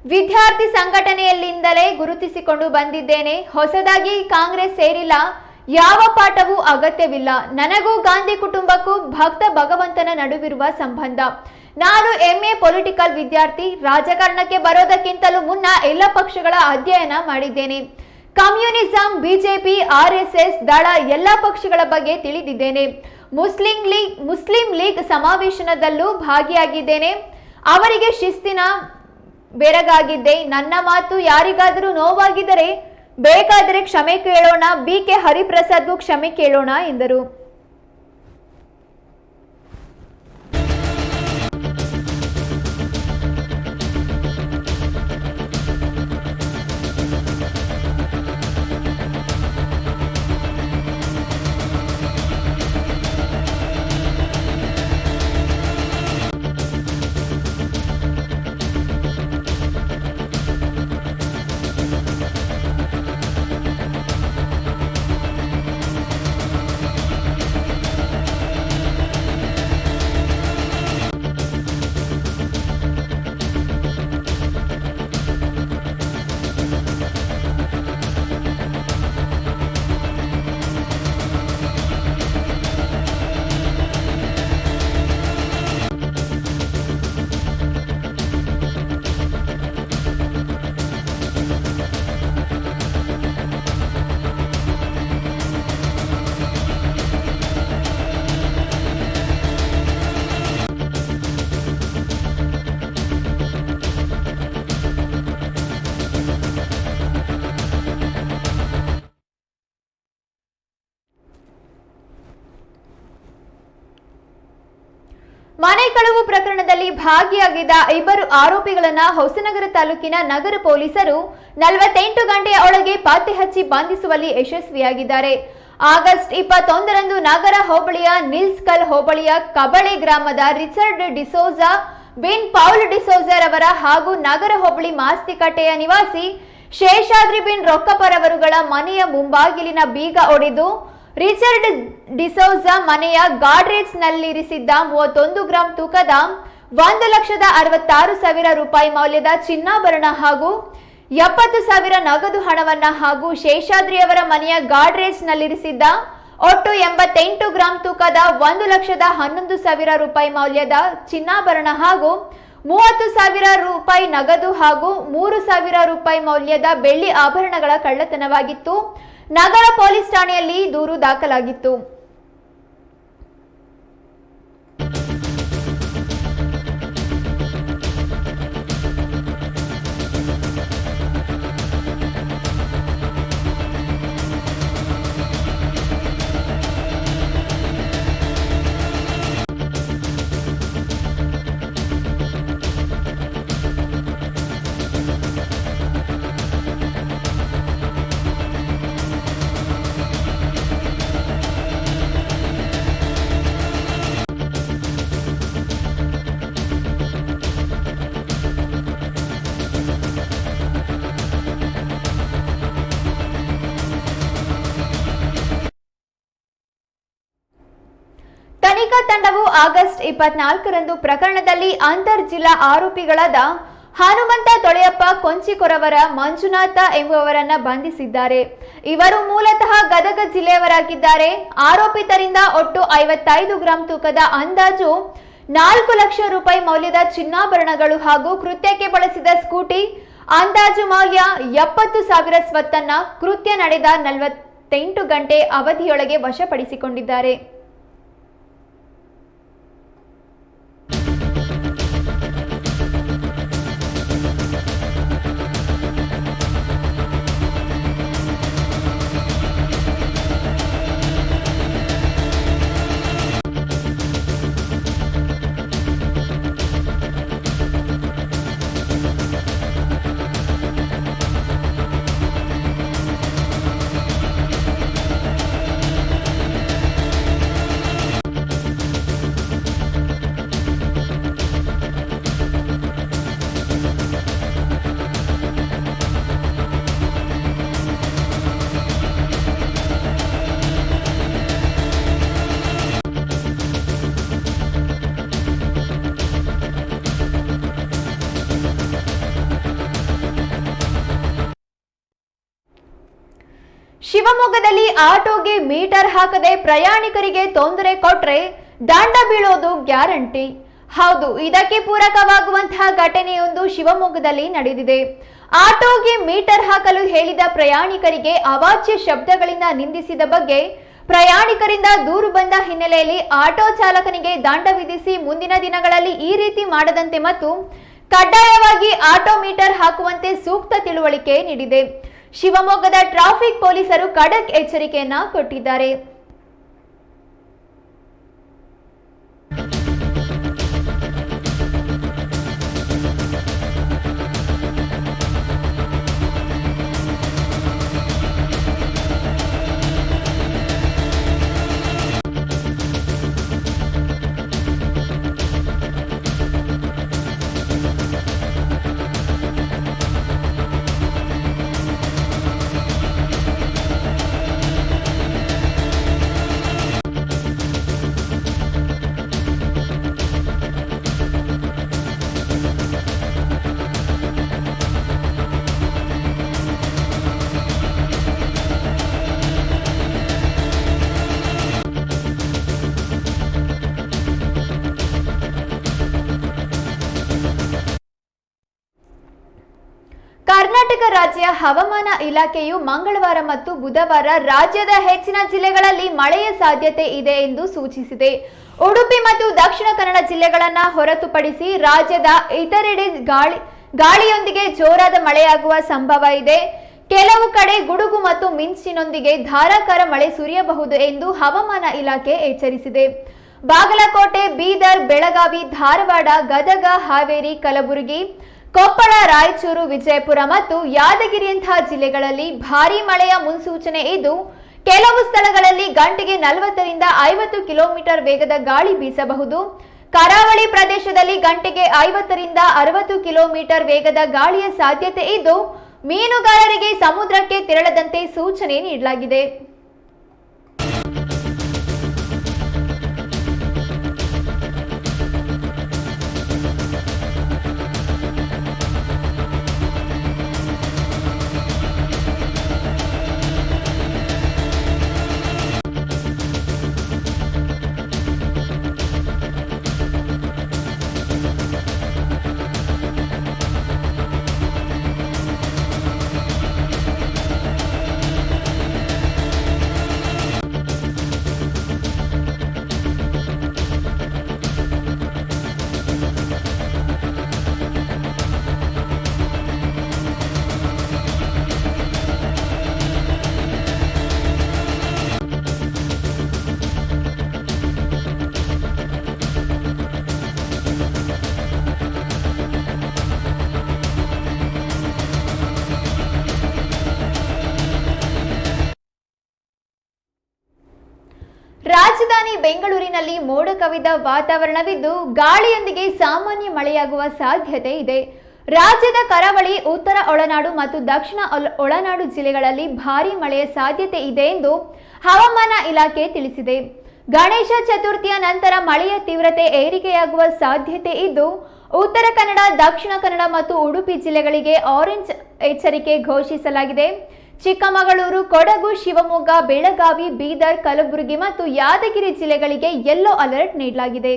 ವಿದ್ಯಾರ್ಥಿ ಸಂಘಟನೆಯಲ್ಲಿಂದಲೇ ಗುರುತಿಸಿಕೊಂಡು ಬಂದಿದ್ದೇನೆ. ಹೊಸದಾಗಿ ಕಾಂಗ್ರೆಸ್ ಸೇರಿಲ್ಲ. ಯಾವ ಪಾಠವೂ ಅಗತ್ಯವಿಲ್ಲ. ನನಗೂ ಗಾಂಧಿ ಕುಟುಂಬಕ್ಕೂ ಭಕ್ತ ಭಗವಂತನ ನಡುವಿರುವ ಸಂಬಂಧ. ನಾನು ಎಂಎ ಪೊಲಿಟಿಕಲ್ ವಿದ್ಯಾರ್ಥಿ. ರಾಜಕಾರಣಕ್ಕೆ ಬರೋದಕ್ಕಿಂತಲೂ ಮುನ್ನ ಎಲ್ಲ ಪಕ್ಷಗಳ ಅಧ್ಯಯನ ಮಾಡಿದ್ದೇನೆ. ಕಮ್ಯುನಿಸಂ, ಬಿಜೆಪಿ, ಆರ್ಎಸ್ಎಸ್, ದಳ ಎಲ್ಲ ಪಕ್ಷಗಳ ಬಗ್ಗೆ ತಿಳಿದಿದ್ದೇನೆ. ಮುಸ್ಲಿಂ ಲೀಗ್ ಸಮಾವೇಶನದಲ್ಲೂ ಭಾಗಿಯಾಗಿದ್ದೇನೆ. ಅವರಿಗೆ ಶಿಸ್ತಿನ ಬೆರಗಾಗಿದ್ದೆ. ನನ್ನ ಮಾತು ಯಾರಿಗಾದರೂ ನೋವಾಗಿದ್ದರೆ ಬೇಕಾದರೆ ಕ್ಷಮೆ ಕೇಳೋಣ. ಬಿಕೆ ಹರಿಪ್ರಸಾದ್ಗೂ ಕ್ಷಮೆ ಕೇಳೋಣ ಎಂದರು. ಮನೆ ಕಳವು ಪ್ರಕರಣದಲ್ಲಿ ಭಾಗಿಯಾಗಿದ್ದ 2 ಆರೋಪಿಗಳನ್ನ ಹೊಸನಗರ ತಾಲೂಕಿನ ನಗರ ಪೊಲೀಸರು 48 ಗಂಟೆಯ ಒಳಗೆ ಪತ್ತೆ ಹಚ್ಚಿ ಬಂಧಿಸುವಲ್ಲಿ ಯಶಸ್ವಿಯಾಗಿದ್ದಾರೆ. ಆಗಸ್ಟ್ 21ರಂದು ನಗರ ಹೋಬಳಿಯ ನಿಲ್ಸ್ಕಲ್ ಹೋಬಳಿಯ ಕಬಳೆ ಗ್ರಾಮದ ರಿಚರ್ಡ್ ಡಿಸೋಜಾ ಬಿನ್ ಪೌಲ್ ಡಿಸೋಜರ್ ಅವರ ಹಾಗೂ ನಗರ ಹೋಬಳಿ ಮಾಸ್ತಿಕಟ್ಟೆಯ ನಿವಾಸಿ ಶೇಷಾದ್ರಿ ಬಿನ್ ರೊಕ್ಕಪರವರುಗಳ ಮನೆಯ ಮುಂಬಾಗಿಲಿನ ಬೀಗ ಒಡೆದು ರಿಚರ್ಡ್ ಡಿಸೋಜಾ ಮನೆಯ ಗಾಡ್ರೇಜ್ ನಲ್ಲಿರಿಸಿದ್ದ 31 ಗ್ರಾಂ ತೂಕದ 1,66,000 ರೂಪಾಯಿ ಮೌಲ್ಯದ ಚಿನ್ನಾಭರಣ ಹಾಗೂ 70,000 ನಗದು ಹಣವನ್ನ ಹಾಗೂ ಶೇಷಾದ್ರಿಯವರ ಮನೆಯ ಗಾಡ್ರೇಜ್ ನಲ್ಲಿರಿಸಿದ್ದ ಒಟ್ಟು 88 ಗ್ರಾಂ ತೂಕದ 1,11,000 ರೂಪಾಯಿ ಮೌಲ್ಯದ ಚಿನ್ನಾಭರಣ ಹಾಗೂ 30,000 ರೂಪಾಯಿ ನಗದು ಹಾಗೂ 3,000 ರೂಪಾಯಿ ಮೌಲ್ಯದ ಬೆಳ್ಳಿ ಆಭರಣಗಳ ಕಳ್ಳತನವಾಗಿತ್ತು. ನಗರ ಪೊಲೀಸ್ ಠಾಣೆಯಲ್ಲಿ ದೂರು ದಾಖಲಾಗಿತ್ತು. ತಂಡವು ಆಗಸ್ಟ್ 24ರಂದು ಪ್ರಕರಣದಲ್ಲಿ ಅಂತರ್ ಜಿಲ್ಲಾ ಆರೋಪಿಗಳಾದ ಹನುಮಂತ ತೊಳೆಯಪ್ಪ ಕೊಂಚಿಕೊರವರ ಮಂಜುನಾಥ ಎಂಬುವವರನ್ನ ಬಂಧಿಸಿದ್ದಾರೆ. ಇವರು ಮೂಲತಃ ಗದಗ ಜಿಲ್ಲೆಯವರಾಗಿದ್ದಾರೆ. ಆರೋಪಿತರಿಂದ ಒಟ್ಟು 55 ಗ್ರಾಂ ತೂಕದ ಅಂದಾಜು 4 ಲಕ್ಷ ರೂಪಾಯಿ ಮೌಲ್ಯದ ಚಿನ್ನಾಭರಣಗಳು ಹಾಗೂ ಕೃತ್ಯಕ್ಕೆ ಬಳಸಿದ ಸ್ಕೂಟಿ ಅಂದಾಜು ಮೌಲ್ಯ 70,000 ಸ್ವತ್ತನ್ನ ಕೃತ್ಯ ನಡೆದ 48 ಗಂಟೆ ಅವಧಿಯೊಳಗೆ ವಶಪಡಿಸಿಕೊಂಡಿದ್ದಾರೆ. ಶಿವಮೊಗ್ಗದಲ್ಲಿ ಆಟೋಗೆ ಮೀಟರ್ ಹಾಕದೆ ಪ್ರಯಾಣಿಕರಿಗೆ ತೊಂದರೆ ಕೊಟ್ರೆ ದಂಡ ಬೀಳೋದು ಗ್ಯಾರಂಟಿ. ಹೌದು, ಇದಕ್ಕೆ ಪೂರಕವಾಗುವಂತಹ ಘಟನೆಯೊಂದು ಶಿವಮೊಗ್ಗದಲ್ಲಿ ನಡೆದಿದೆ. ಆಟೋಗೆ ಮೀಟರ್ ಹಾಕಲು ಹೇಳಿದ ಪ್ರಯಾಣಿಕರಿಗೆ ಅವಾಚ್ಯ ಶಬ್ದಗಳಿಂದ ನಿಂದಿಸಿದ ಬಗ್ಗೆ ಪ್ರಯಾಣಿಕರಿಂದ ದೂರು ಬಂದ ಹಿನ್ನೆಲೆಯಲ್ಲಿ ಆಟೋ ಚಾಲಕನಿಗೆ ದಂಡ ವಿಧಿಸಿ ಮುಂದಿನ ದಿನಗಳಲ್ಲಿ ಈ ರೀತಿ ಮಾಡದಂತೆ ಮತ್ತು ಕಡ್ಡಾಯವಾಗಿ ಆಟೋ ಮೀಟರ್ ಹಾಕುವಂತೆ ಸೂಕ್ತ ತಿಳುವಳಿಕೆ ನೀಡಿದೆ. ಶಿವಮೊಗ್ಗದ ಟ್ರಾಫಿಕ್ ಪೊಲೀಸರು ಖಡಕ್ ಎಚ್ಚರಿಕೆಯನ್ನ ಕೊಟ್ಟಿದ್ದಾರೆ. ಕರ್ನಾಟಕ ರಾಜ್ಯ ಹವಾಮಾನ ಇಲಾಖೆಯು ಮಂಗಳವಾರ ಮತ್ತು ಬುಧವಾರ ರಾಜ್ಯದ ಹೆಚ್ಚಿನ ಜಿಲ್ಲೆಗಳಲ್ಲಿ ಮಳೆಯ ಸಾಧ್ಯತೆ ಇದೆ ಎಂದು ಸೂಚಿಸಿದೆ. ಉಡುಪಿ ಮತ್ತು ದಕ್ಷಿಣ ಕನ್ನಡ ಜಿಲ್ಲೆಗಳನ್ನು ಹೊರತುಪಡಿಸಿ ರಾಜ್ಯದ ಇತರೆಡೆ ಗಾಳಿಯೊಂದಿಗೆ ಜೋರಾದ ಮಳೆಯಾಗುವ ಸಂಭವ ಇದೆ. ಕೆಲವು ಕಡೆ ಗುಡುಗು ಮತ್ತು ಮಿಂಚಿನೊಂದಿಗೆ ಧಾರಾಕಾರ ಮಳೆ ಸುರಿಯಬಹುದು ಎಂದು ಹವಾಮಾನ ಇಲಾಖೆ ಎಚ್ಚರಿಸಿದೆ. ಬಾಗಲಕೋಟೆ, ಬೀದರ್, ಬೆಳಗಾವಿ, ಧಾರವಾಡ, ಗದಗ, ಹಾವೇರಿ, ಕಲಬುರಗಿ, ಕೊಪ್ಪಳ, ರಾಯಚೂರು, ವಿಜಯಪುರ ಮತ್ತು ಯಾದಗಿರಿಯಂತಹ ಜಿಲ್ಲೆಗಳಲ್ಲಿ ಭಾರೀ ಮಳೆಯ ಮುನ್ಸೂಚನೆ ಇದ್ದು ಕೆಲವು ಸ್ಥಳಗಳಲ್ಲಿ ಗಂಟೆಗೆ 40ರಿಂದ 50 ಕಿಲೋಮೀಟರ್ ವೇಗದ ಗಾಳಿ ಬೀಸಬಹುದು. ಕರಾವಳಿ ಪ್ರದೇಶದಲ್ಲಿ ಗಂಟೆಗೆ 50ರಿಂದ 60 ಕಿಲೋಮೀಟರ್ ವೇಗದ ಗಾಳಿಯ ಸಾಧ್ಯತೆ ಇದ್ದು ಮೀನುಗಾರರಿಗೆ ಸಮುದ್ರಕ್ಕೆ ತೆರಳದಂತೆ ಸೂಚನೆ ನೀಡಲಾಗಿದೆ. ರಾಜಧಾನಿ ಬೆಂಗಳೂರಿನಲ್ಲಿ ಮೋಡ ಕವಿದ ವಾತಾವರಣವಿದ್ದು ಗಾಳಿಯೊಂದಿಗೆ ಸಾಮಾನ್ಯ ಮಳೆಯಾಗುವ ಸಾಧ್ಯತೆ ಇದೆ. ರಾಜ್ಯದ ಕರಾವಳಿ, ಉತ್ತರ ಒಳನಾಡು ಮತ್ತು ದಕ್ಷಿಣ ಒಳನಾಡು ಜಿಲ್ಲೆಗಳಲ್ಲಿ ಭಾರೀ ಮಳೆಯ ಸಾಧ್ಯತೆ ಇದೆ ಎಂದು ಹವಾಮಾನ ಇಲಾಖೆ ತಿಳಿಸಿದೆ. ಗಣೇಶ ಚತುರ್ಥಿಯ ನಂತರ ಮಳೆಯ ತೀವ್ರತೆ ಏರಿಕೆಯಾಗುವ ಸಾಧ್ಯತೆ ಇದ್ದು ಉತ್ತರ ಕನ್ನಡ, ದಕ್ಷಿಣ ಕನ್ನಡ ಮತ್ತು ಉಡುಪಿ ಜಿಲ್ಲೆಗಳಿಗೆ ಆರೆಂಜ್ ಎಚ್ಚರಿಕೆ ಘೋಷಿಸಲಾಗಿದೆ. ಚಿಕ್ಕಮಗಳೂರು, ಕೊಡಗು, ಶಿವಮೊಗ್ಗ, ಬೆಳಗಾವಿ, ಬೀದರ್, ಕಲಬುರಗಿ ಮತ್ತು ಯಾದಗಿರಿ ಜಿಲ್ಲೆಗಳಿಗೆ ಯೆಲ್ಲೋ ಅಲರ್ಟ್ ನೀಡಲಾಗಿದೆ.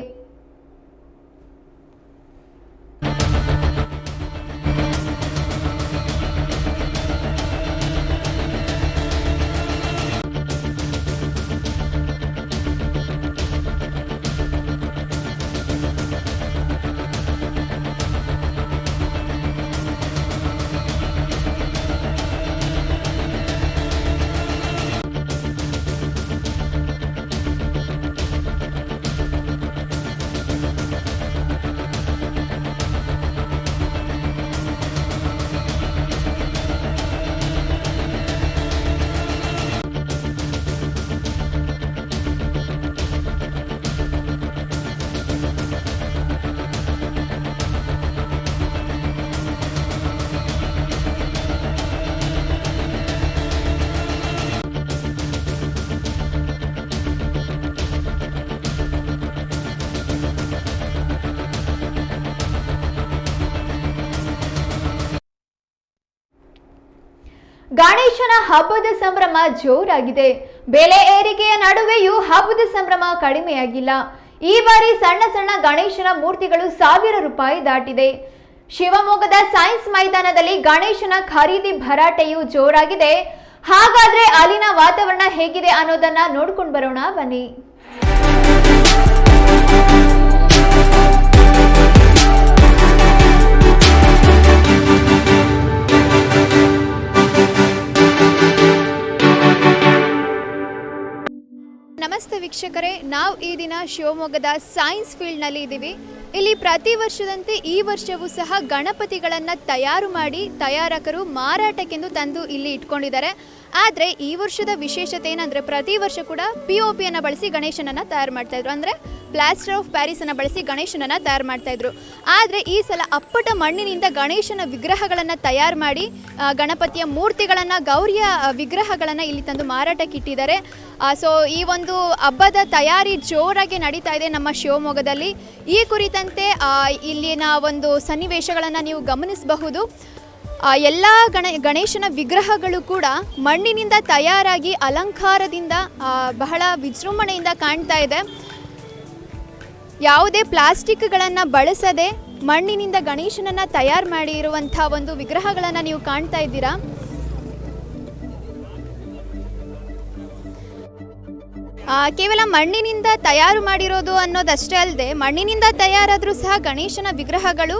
ಗಣೇಶನ ಹಬ್ಬದ ಸಂಭ್ರಮ ಜೋರಾಗಿದೆ. ಬೆಲೆ ಏರಿಕೆಯ ನಡುವೆಯೂ ಹಬ್ಬದ ಸಂಭ್ರಮ ಕಡಿಮೆಯಾಗಿಲ್ಲ. ಈ ಬಾರಿ ಸಣ್ಣ ಸಣ್ಣ ಗಣೇಶನ ಮೂರ್ತಿಗಳು ₹1,000 ದಾಟಿದೆ. ಶಿವಮೊಗ್ಗದ ಸೈನ್ಸ್ ಮೈದಾನದಲ್ಲಿ ಗಣೇಶನ ಖರೀದಿ ಭರಾಟೆಯು ಜೋರಾಗಿದೆ. ಹಾಗಾದ್ರೆ ಅಲ್ಲಿನ ವಾತಾವರಣ ಹೇಗಿದೆ ಅನ್ನೋದನ್ನ ನೋಡ್ಕೊಂಡು ಬರೋಣ ಬನ್ನಿ. ನಮಸ್ತೆ ವೀಕ್ಷಕರೇ, ನಾವು ಈ ದಿನ ಶಿವಮೊಗ್ಗದ ಸೈನ್ಸ್ ಫೀಲ್ಡ್ನಲ್ಲಿ ಇದ್ದೀವಿ. ಇಲ್ಲಿ ಪ್ರತಿ ವರ್ಷದಂತೆ ಈ ವರ್ಷವೂ ಸಹ ಗಣಪತಿಗಳನ್ನು ತಯಾರು ಮಾಡಿ ತಯಾರಕರು ಮಾರಾಟಕ್ಕೆಂದು ತಂದು ಇಲ್ಲಿ ಇಟ್ಕೊಂಡಿದ್ದಾರೆ. ಆದರೆ ಈ ವರ್ಷದ ವಿಶೇಷತೆ ಏನಂದರೆ ಪ್ರತಿ ವರ್ಷ ಕೂಡ POPಯನ್ನು ಬಳಸಿ ಗಣೇಶನನ್ನು ತಯಾರು ಮಾಡ್ತಾಯಿದ್ರು, ಅಂದರೆ ಪ್ಲಾಸ್ಟರ್ ಆಫ್ ಪ್ಯಾರಿಸನ್ನು ಬಳಸಿ ಗಣೇಶನನ್ನು ತಯಾರು ಮಾಡ್ತಾಯಿದ್ರು. ಆದರೆ ಈ ಸಲ ಅಪ್ಪಟ ಮಣ್ಣಿನಿಂದ ಗಣೇಶನ ವಿಗ್ರಹಗಳನ್ನು ತಯಾರು ಮಾಡಿ ಗಣಪತಿಯ ಮೂರ್ತಿಗಳನ್ನು, ಗೌರಿಯ ವಿಗ್ರಹಗಳನ್ನು ಇಲ್ಲಿ ತಂದು ಮಾರಾಟಕ್ಕೆ ಇಟ್ಟಿದ್ದಾರೆ. ಸೊ ಈ ಒಂದು ಹಬ್ಬದ ತಯಾರಿ ಜೋರಾಗಿ ನಡೀತಾ ಇದೆ ನಮ್ಮ ಶಿವಮೊಗ್ಗದಲ್ಲಿ. ಈ ಕುರಿತಂತೆ ಇಲ್ಲಿನ ಒಂದು ಸನ್ನಿವೇಶಗಳನ್ನು ನೀವು ಗಮನಿಸಬಹುದು. ಎಲ್ಲ ಗಣೇಶನ ವಿಗ್ರಹಗಳು ಕೂಡ ಮಣ್ಣಿನಿಂದ ತಯಾರಾಗಿ ಅಲಂಕಾರದಿಂದ ಬಹಳ ವಿಜೃಂಭಣೆಯಿಂದ ಕಾಣ್ತಾ ಇದೆ. ಯಾವುದೇ ಪ್ಲಾಸ್ಟಿಕ್ಗಳನ್ನು ಬಳಸದೆ ಮಣ್ಣಿನಿಂದ ಗಣೇಶನನ್ನು ತಯಾರು ಮಾಡಿರುವಂಥ ಒಂದು ವಿಗ್ರಹಗಳನ್ನು ನೀವು ಕಾಣ್ತಾ ಇದ್ದೀರಾ. ಕೇವಲ ಮಣ್ಣಿನಿಂದ ತಯಾರು ಮಾಡಿರೋದು ಅನ್ನೋದಷ್ಟೇ ಅಲ್ಲದೆ ಮಣ್ಣಿನಿಂದ ತಯಾರಾದರೂ ಸಹ ಗಣೇಶನ ವಿಗ್ರಹಗಳು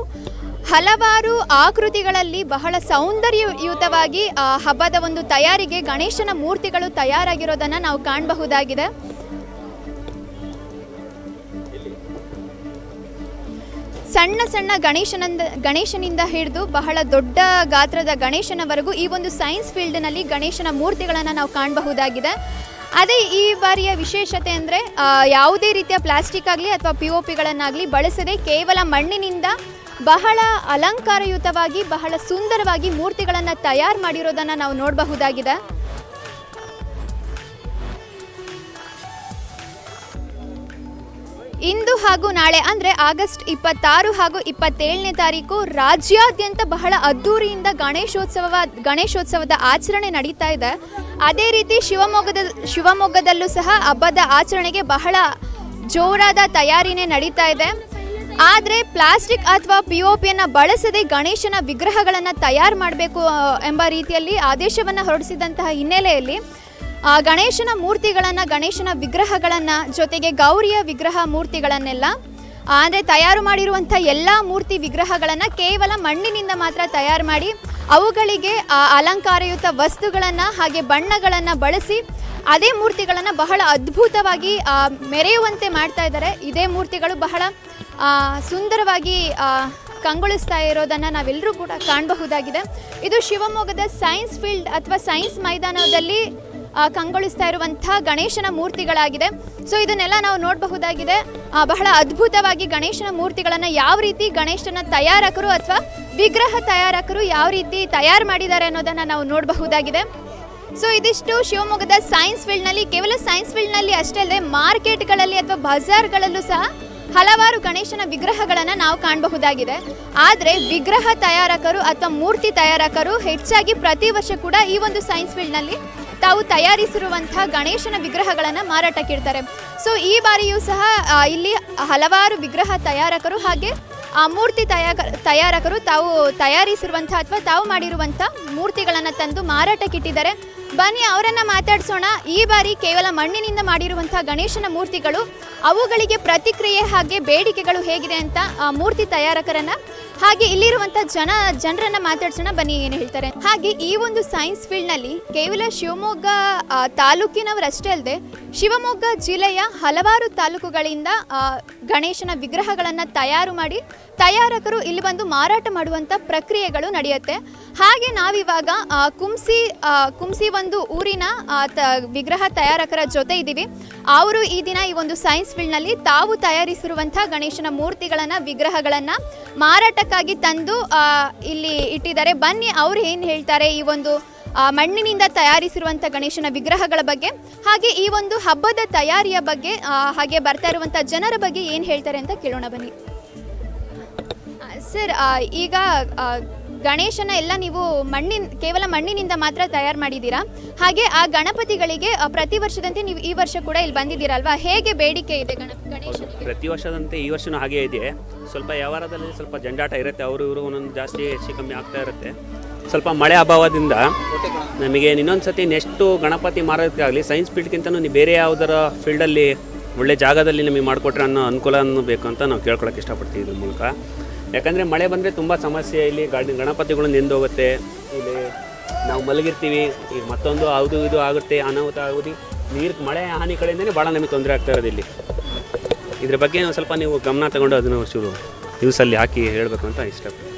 ಹಲವಾರು ಆಕೃತಿಗಳಲ್ಲಿ ಬಹಳ ಸೌಂದರ್ಯಯುತವಾಗಿ ಹಬ್ಬದ ಒಂದು ತಯಾರಿಗೆ ಗಣೇಶನ ಮೂರ್ತಿಗಳು ತಯಾರಾಗಿರೋದನ್ನು ನಾವು ಕಾಣಬಹುದಾಗಿದೆ. ಸಣ್ಣ ಸಣ್ಣ ಗಣೇಶನಿಂದ ಹಿಡಿದು ಬಹಳ ದೊಡ್ಡ ಗಾತ್ರದ ಗಣೇಶನವರೆಗೂ ಈ ಒಂದು ಸೈನ್ಸ್ ಫೀಲ್ಡ್ನಲ್ಲಿ ಗಣೇಶನ ಮೂರ್ತಿಗಳನ್ನು ನಾವು ಕಾಣಬಹುದಾಗಿದೆ. ಅದೇ ಈ ಬಾರಿಯ ವಿಶೇಷತೆ ಅಂದರೆ ಯಾವುದೇ ರೀತಿಯ ಪ್ಲಾಸ್ಟಿಕ್ ಆಗಲಿ ಅಥವಾ POPಗಳನ್ನಾಗಲಿ ಬಳಸದೆ ಕೇವಲ ಮಣ್ಣಿನಿಂದ ಬಹಳ ಅಲಂಕಾರಯುತವಾಗಿ ಬಹಳ ಸುಂದರವಾಗಿ ಮೂರ್ತಿಗಳನ್ನು ತಯಾರು ಮಾಡಿರೋದನ್ನು ನಾವು ನೋಡಬಹುದಾಗಿದೆ. ಇಂದು ಹಾಗೂ ನಾಳೆ ಅಂದರೆ ಆಗಸ್ಟ್ 26 ಹಾಗೂ 27ನೇ ತಾರೀಕು ರಾಜ್ಯಾದ್ಯಂತ ಬಹಳ ಅದ್ದೂರಿಯಿಂದ ಗಣೇಶೋತ್ಸವದ ಆಚರಣೆ ನಡೀತಾ ಇದೆ. ಅದೇ ರೀತಿ ಶಿವಮೊಗ್ಗದಲ್ಲೂ ಸಹ ಹಬ್ಬದ ಆಚರಣೆಗೆ ಬಹಳ ಜೋರಾದ ತಯಾರಿನೇ ನಡೀತಾ ಇದೆ. ಆದರೆ ಪ್ಲಾಸ್ಟಿಕ್ ಅಥವಾ POPಯನ್ನು ಬಳಸದೆ ಗಣೇಶನ ವಿಗ್ರಹಗಳನ್ನು ತಯಾರು ಮಾಡಬೇಕು ಎಂಬ ರೀತಿಯಲ್ಲಿ ಆದೇಶವನ್ನು ಹೊರಡಿಸಿದಂತಹ ಹಿನ್ನೆಲೆಯಲ್ಲಿ ಗಣೇಶನ ಮೂರ್ತಿಗಳನ್ನು, ಗಣೇಶನ ವಿಗ್ರಹಗಳನ್ನು ಜೊತೆಗೆ ಗೌರಿಯ ವಿಗ್ರಹ ಮೂರ್ತಿಗಳನ್ನೆಲ್ಲ ಅಂದರೆ ತಯಾರು ಮಾಡಿರುವಂಥ ಎಲ್ಲ ಮೂರ್ತಿ ವಿಗ್ರಹಗಳನ್ನು ಕೇವಲ ಮಣ್ಣಿನಿಂದ ಮಾತ್ರ ತಯಾರು ಮಾಡಿ ಅವುಗಳಿಗೆ ಅಲಂಕಾರಯುತ ವಸ್ತುಗಳನ್ನು ಹಾಗೆ ಬಣ್ಣಗಳನ್ನು ಬಳಸಿ ಅದೇ ಮೂರ್ತಿಗಳನ್ನು ಬಹಳ ಅದ್ಭುತವಾಗಿ ಮೆರೆಯುವಂತೆ ಮಾಡ್ತಾ ಇದ್ದಾರೆ. ಇದೇ ಮೂರ್ತಿಗಳು ಬಹಳ ಸುಂದರವಾಗಿ ಕಂಗೊಳಿಸ್ತಾ ಇರೋದನ್ನು ನಾವೆಲ್ಲರೂ ಕೂಡ ಕಾಣಬಹುದಾಗಿದೆ. ಇದು ಶಿವಮೊಗ್ಗದ ಸೈನ್ಸ್ ಫೀಲ್ಡ್ ಅಥವಾ ಸೈನ್ಸ್ ಮೈದಾನದಲ್ಲಿ ಕಂಗೊಳಿಸ್ತಾ ಇರುವಂಥ ಗಣೇಶನ ಮೂರ್ತಿಗಳಾಗಿದೆ. ಸೊ ಇದನ್ನೆಲ್ಲ ನಾವು ನೋಡಬಹುದಾಗಿದೆ. ಬಹಳ ಅದ್ಭುತವಾಗಿ ಗಣೇಶನ ಮೂರ್ತಿಗಳನ್ನು ಯಾವ ರೀತಿ ಗಣೇಶನ ತಯಾರಕರು ಅಥವಾ ವಿಗ್ರಹ ತಯಾರಕರು ಯಾವ ರೀತಿ ತಯಾರು ಮಾಡಿದ್ದಾರೆ ಅನ್ನೋದನ್ನು ನಾವು ನೋಡಬಹುದಾಗಿದೆ. ಸೊ ಇದಿಷ್ಟು ಶಿವಮೊಗ್ಗದ ಸೈನ್ಸ್ ಫೀಲ್ಡ್ನಲ್ಲಿ, ಕೇವಲ ಸೈನ್ಸ್ ಫೀಲ್ಡ್ನಲ್ಲಿ ಅಷ್ಟೇ ಅಲ್ಲದೆ ಮಾರ್ಕೆಟ್ಗಳಲ್ಲಿ ಅಥವಾ ಬಜಾರ್ಗಳಲ್ಲೂ ಸಹ ಹಲವಾರು ಗಣೇಶನ ವಿಗ್ರಹಗಳನ್ನು ನಾವು ಕಾಣಬಹುದಾಗಿದೆ. ಆದರೆ ವಿಗ್ರಹ ತಯಾರಕರು ಅಥವಾ ಮೂರ್ತಿ ತಯಾರಕರು ಹೆಚ್ಚಾಗಿ ಪ್ರತಿ ವರ್ಷ ಕೂಡ ಈ ಒಂದು ಸೈನ್ಸ್ ಫೀಲ್ಡ್ನಲ್ಲಿ ತಾವು ತಯಾರಿಸಿರುವಂಥ ಗಣೇಶನ ವಿಗ್ರಹಗಳನ್ನು ಮಾರಾಟಕ್ಕಿಡ್ತಾರೆ. ಸೊ ಈ ಬಾರಿಯೂ ಸಹ ಇಲ್ಲಿ ಹಲವಾರು ವಿಗ್ರಹ ತಯಾರಕರು ಹಾಗೆ ಮೂರ್ತಿ ತಯಾರಕರು ತಾವು ತಯಾರಿಸಿರುವಂಥ ಅಥವಾ ತಾವು ಮಾಡಿರುವಂಥ ಮೂರ್ತಿಗಳನ್ನು ತಂದು ಮಾರಾಟಕ್ಕಿಟ್ಟಿದ್ದಾರೆ. ಬನ್ನಿ ಅವರನ್ನ ಮಾತಾಡ್ಸೋಣ. ಈ ಬಾರಿ ಕೇವಲ ಮಣ್ಣಿನಿಂದ ಮಾಡಿರುವಂಥ ಗಣೇಶನ ಮೂರ್ತಿಗಳು, ಅವುಗಳಿಗೆ ಪ್ರತಿಕ್ರಿಯೆ ಹಾಗೆ ಬೇಡಿಕೆಗಳು ಹೇಗಿದೆ ಅಂತ ಮೂರ್ತಿ ತಯಾರಕರನ್ನ ಹಾಗೆ ಇಲ್ಲಿರುವಂಥ ಜನರನ್ನ ಮಾತಾಡ್ಸೋಣ. ಬನ್ನಿ ಏನು ಹೇಳ್ತಾರೆ. ಹಾಗೆ ಈ ಒಂದು ಸೈನ್ಸ್ ಫೀಲ್ಡ್ನಲ್ಲಿ ಕೇವಲ ಶಿವಮೊಗ್ಗ ತಾಲೂಕಿನವರಷ್ಟೇ ಅಲ್ಲದೆ ಶಿವಮೊಗ್ಗ ಜಿಲ್ಲೆಯ ಹಲವಾರು ತಾಲೂಕುಗಳಿಂದ ಗಣೇಶನ ವಿಗ್ರಹಗಳನ್ನು ತಯಾರು ಮಾಡಿ ತಯಾರಕರು ಇಲ್ಲಿ ಬಂದು ಮಾರಾಟ ಮಾಡುವಂಥ ಪ್ರಕ್ರಿಯೆಗಳು ನಡೆಯುತ್ತೆ. ಹಾಗೆ ನಾವಿವಾಗ ಕುಂಸಿ ಒಂದು ಊರಿನ ವಿಗ್ರಹ ತಯಾರಕರ ಜೊತೆ ಇದ್ದೀವಿ. ಅವರು ಈ ದಿನ ಈ ಒಂದು ಸೈನ್ಸ್ ಫೀಲ್ಡ್ನಲ್ಲಿ ತಾವು ತಯಾರಿಸಿರುವಂಥ ಗಣೇಶನ ಮೂರ್ತಿಗಳನ್ನು ವಿಗ್ರಹಗಳನ್ನು ಮಾರಾಟಕ್ಕಾಗಿ ತಂದು ಇಲ್ಲಿ ಇಟ್ಟಿದ್ದಾರೆ. ಬನ್ನಿ ಅವರು ಏನು ಹೇಳ್ತಾರೆ ಈ ಒಂದು ಮಣ್ಣಿನಿಂದ ತಯಾರಿಸಿರುವಂಥ ಗಣೇಶನ ವಿಗ್ರಹಗಳ ಬಗ್ಗೆ, ಹಾಗೆ ಈ ಒಂದು ಹಬ್ಬದ ತಯಾರಿಯ ಬಗ್ಗೆ, ಹಾಗೆ ಬರ್ತಾ ಇರುವಂಥ ಜನರ ಬಗ್ಗೆ ಏನು ಹೇಳ್ತಾರೆ ಅಂತ ಕೇಳೋಣ. ಬನ್ನಿ ಸರ್, ಈಗ ಗಣೇಶನ ಎಲ್ಲ ನೀವು ಕೇವಲ ಮಣ್ಣಿನಿಂದ ಮಾತ್ರ ತಯಾರು ಮಾಡಿದ್ದೀರಾ. ಹಾಗೆ ಆ ಗಣಪತಿಗಳಿಗೆ ಪ್ರತಿ ವರ್ಷದಂತೆ ನೀವು ಈ ವರ್ಷ ಕೂಡ ಇಲ್ಲಿ ಬಂದಿದ್ದೀರಲ್ವಾ, ಹೇಗೆ ಬೇಡಿಕೆ ಇದೆ ಗಣೇಶನಿಗೆ? ಪ್ರತಿ ವರ್ಷದಂತೆ ಈ ವರ್ಷನೂ ಹಾಗೆ ಇದೆ. ಸ್ವಲ್ಪ ವ್ಯವಹಾರದಲ್ಲಿ ಸ್ವಲ್ಪ ಜಂಜಾಟ ಇರುತ್ತೆ, ಅವರು ಇವರು ಒಂದೊಂದು ಜಾಸ್ತಿ ಹೆಚ್ಚು ಕಮ್ಮಿ ಆಗ್ತಾ ಇರುತ್ತೆ. ಸ್ವಲ್ಪ ಮಳೆ ಅಭಾವದಿಂದ ನಮಗೆ ಇನ್ನೊಂದು ಸತಿ ನೆಕ್ಸ್ಟು ಗಣಪತಿ ಮಾರೋದಕ್ಕಾಗಲಿ ಸೈನ್ಸ್ ಫೀಲ್ಡ್ಗಿಂತಲೂ ನೀವು ಬೇರೆ ಯಾವುದರ ಫೀಲ್ಡಲ್ಲಿ ಒಳ್ಳೆ ಜಾಗದಲ್ಲಿ ನಮಗೆ ಮಾಡಿಕೊಟ್ರೆ ಅನ್ನೋ ಅನುಕೂಲನೂ ಬೇಕು ಅಂತ ನಾವು ಕೇಳ್ಕೊಳಕ್ಕೆ ಇಷ್ಟಪಡ್ತೀವಿ ಇದ್ರ ಮೂಲಕ. ಯಾಕಂದರೆ ಮಳೆ ಬಂದರೆ ತುಂಬ ಸಮಸ್ಯೆ, ಇಲ್ಲಿ ಗಣಪತಿಗಳು ನೆಂದೋಗುತ್ತೆ, ಇಲ್ಲಿ ನಾವು ಮಲಗಿರ್ತೀವಿ, ಈಗ ಮತ್ತೊಂದು ಅದು ಇದು ಆಗುತ್ತೆ, ಅನಾಹುತ ಆಗೋದು, ನೀರು ಮಳೆ ಹಾನಿ ಕಡೆಯಿಂದನೇ ಭಾಳ ನಮಗೆ ತೊಂದರೆ ಆಗ್ತಾ ಇರೋದು ಇಲ್ಲಿ. ಇದ್ರ ಬಗ್ಗೆ ಸ್ವಲ್ಪ ನೀವು ಗಮನ ತಗೊಂಡು ಅದನ್ನು ಚೂರು ನ್ಯೂಸಲ್ಲಿ ಹಾಕಿ ಹೇಳಬೇಕು ಅಂತ ಇಷ್ಟಪಡ್ತೀನಿ.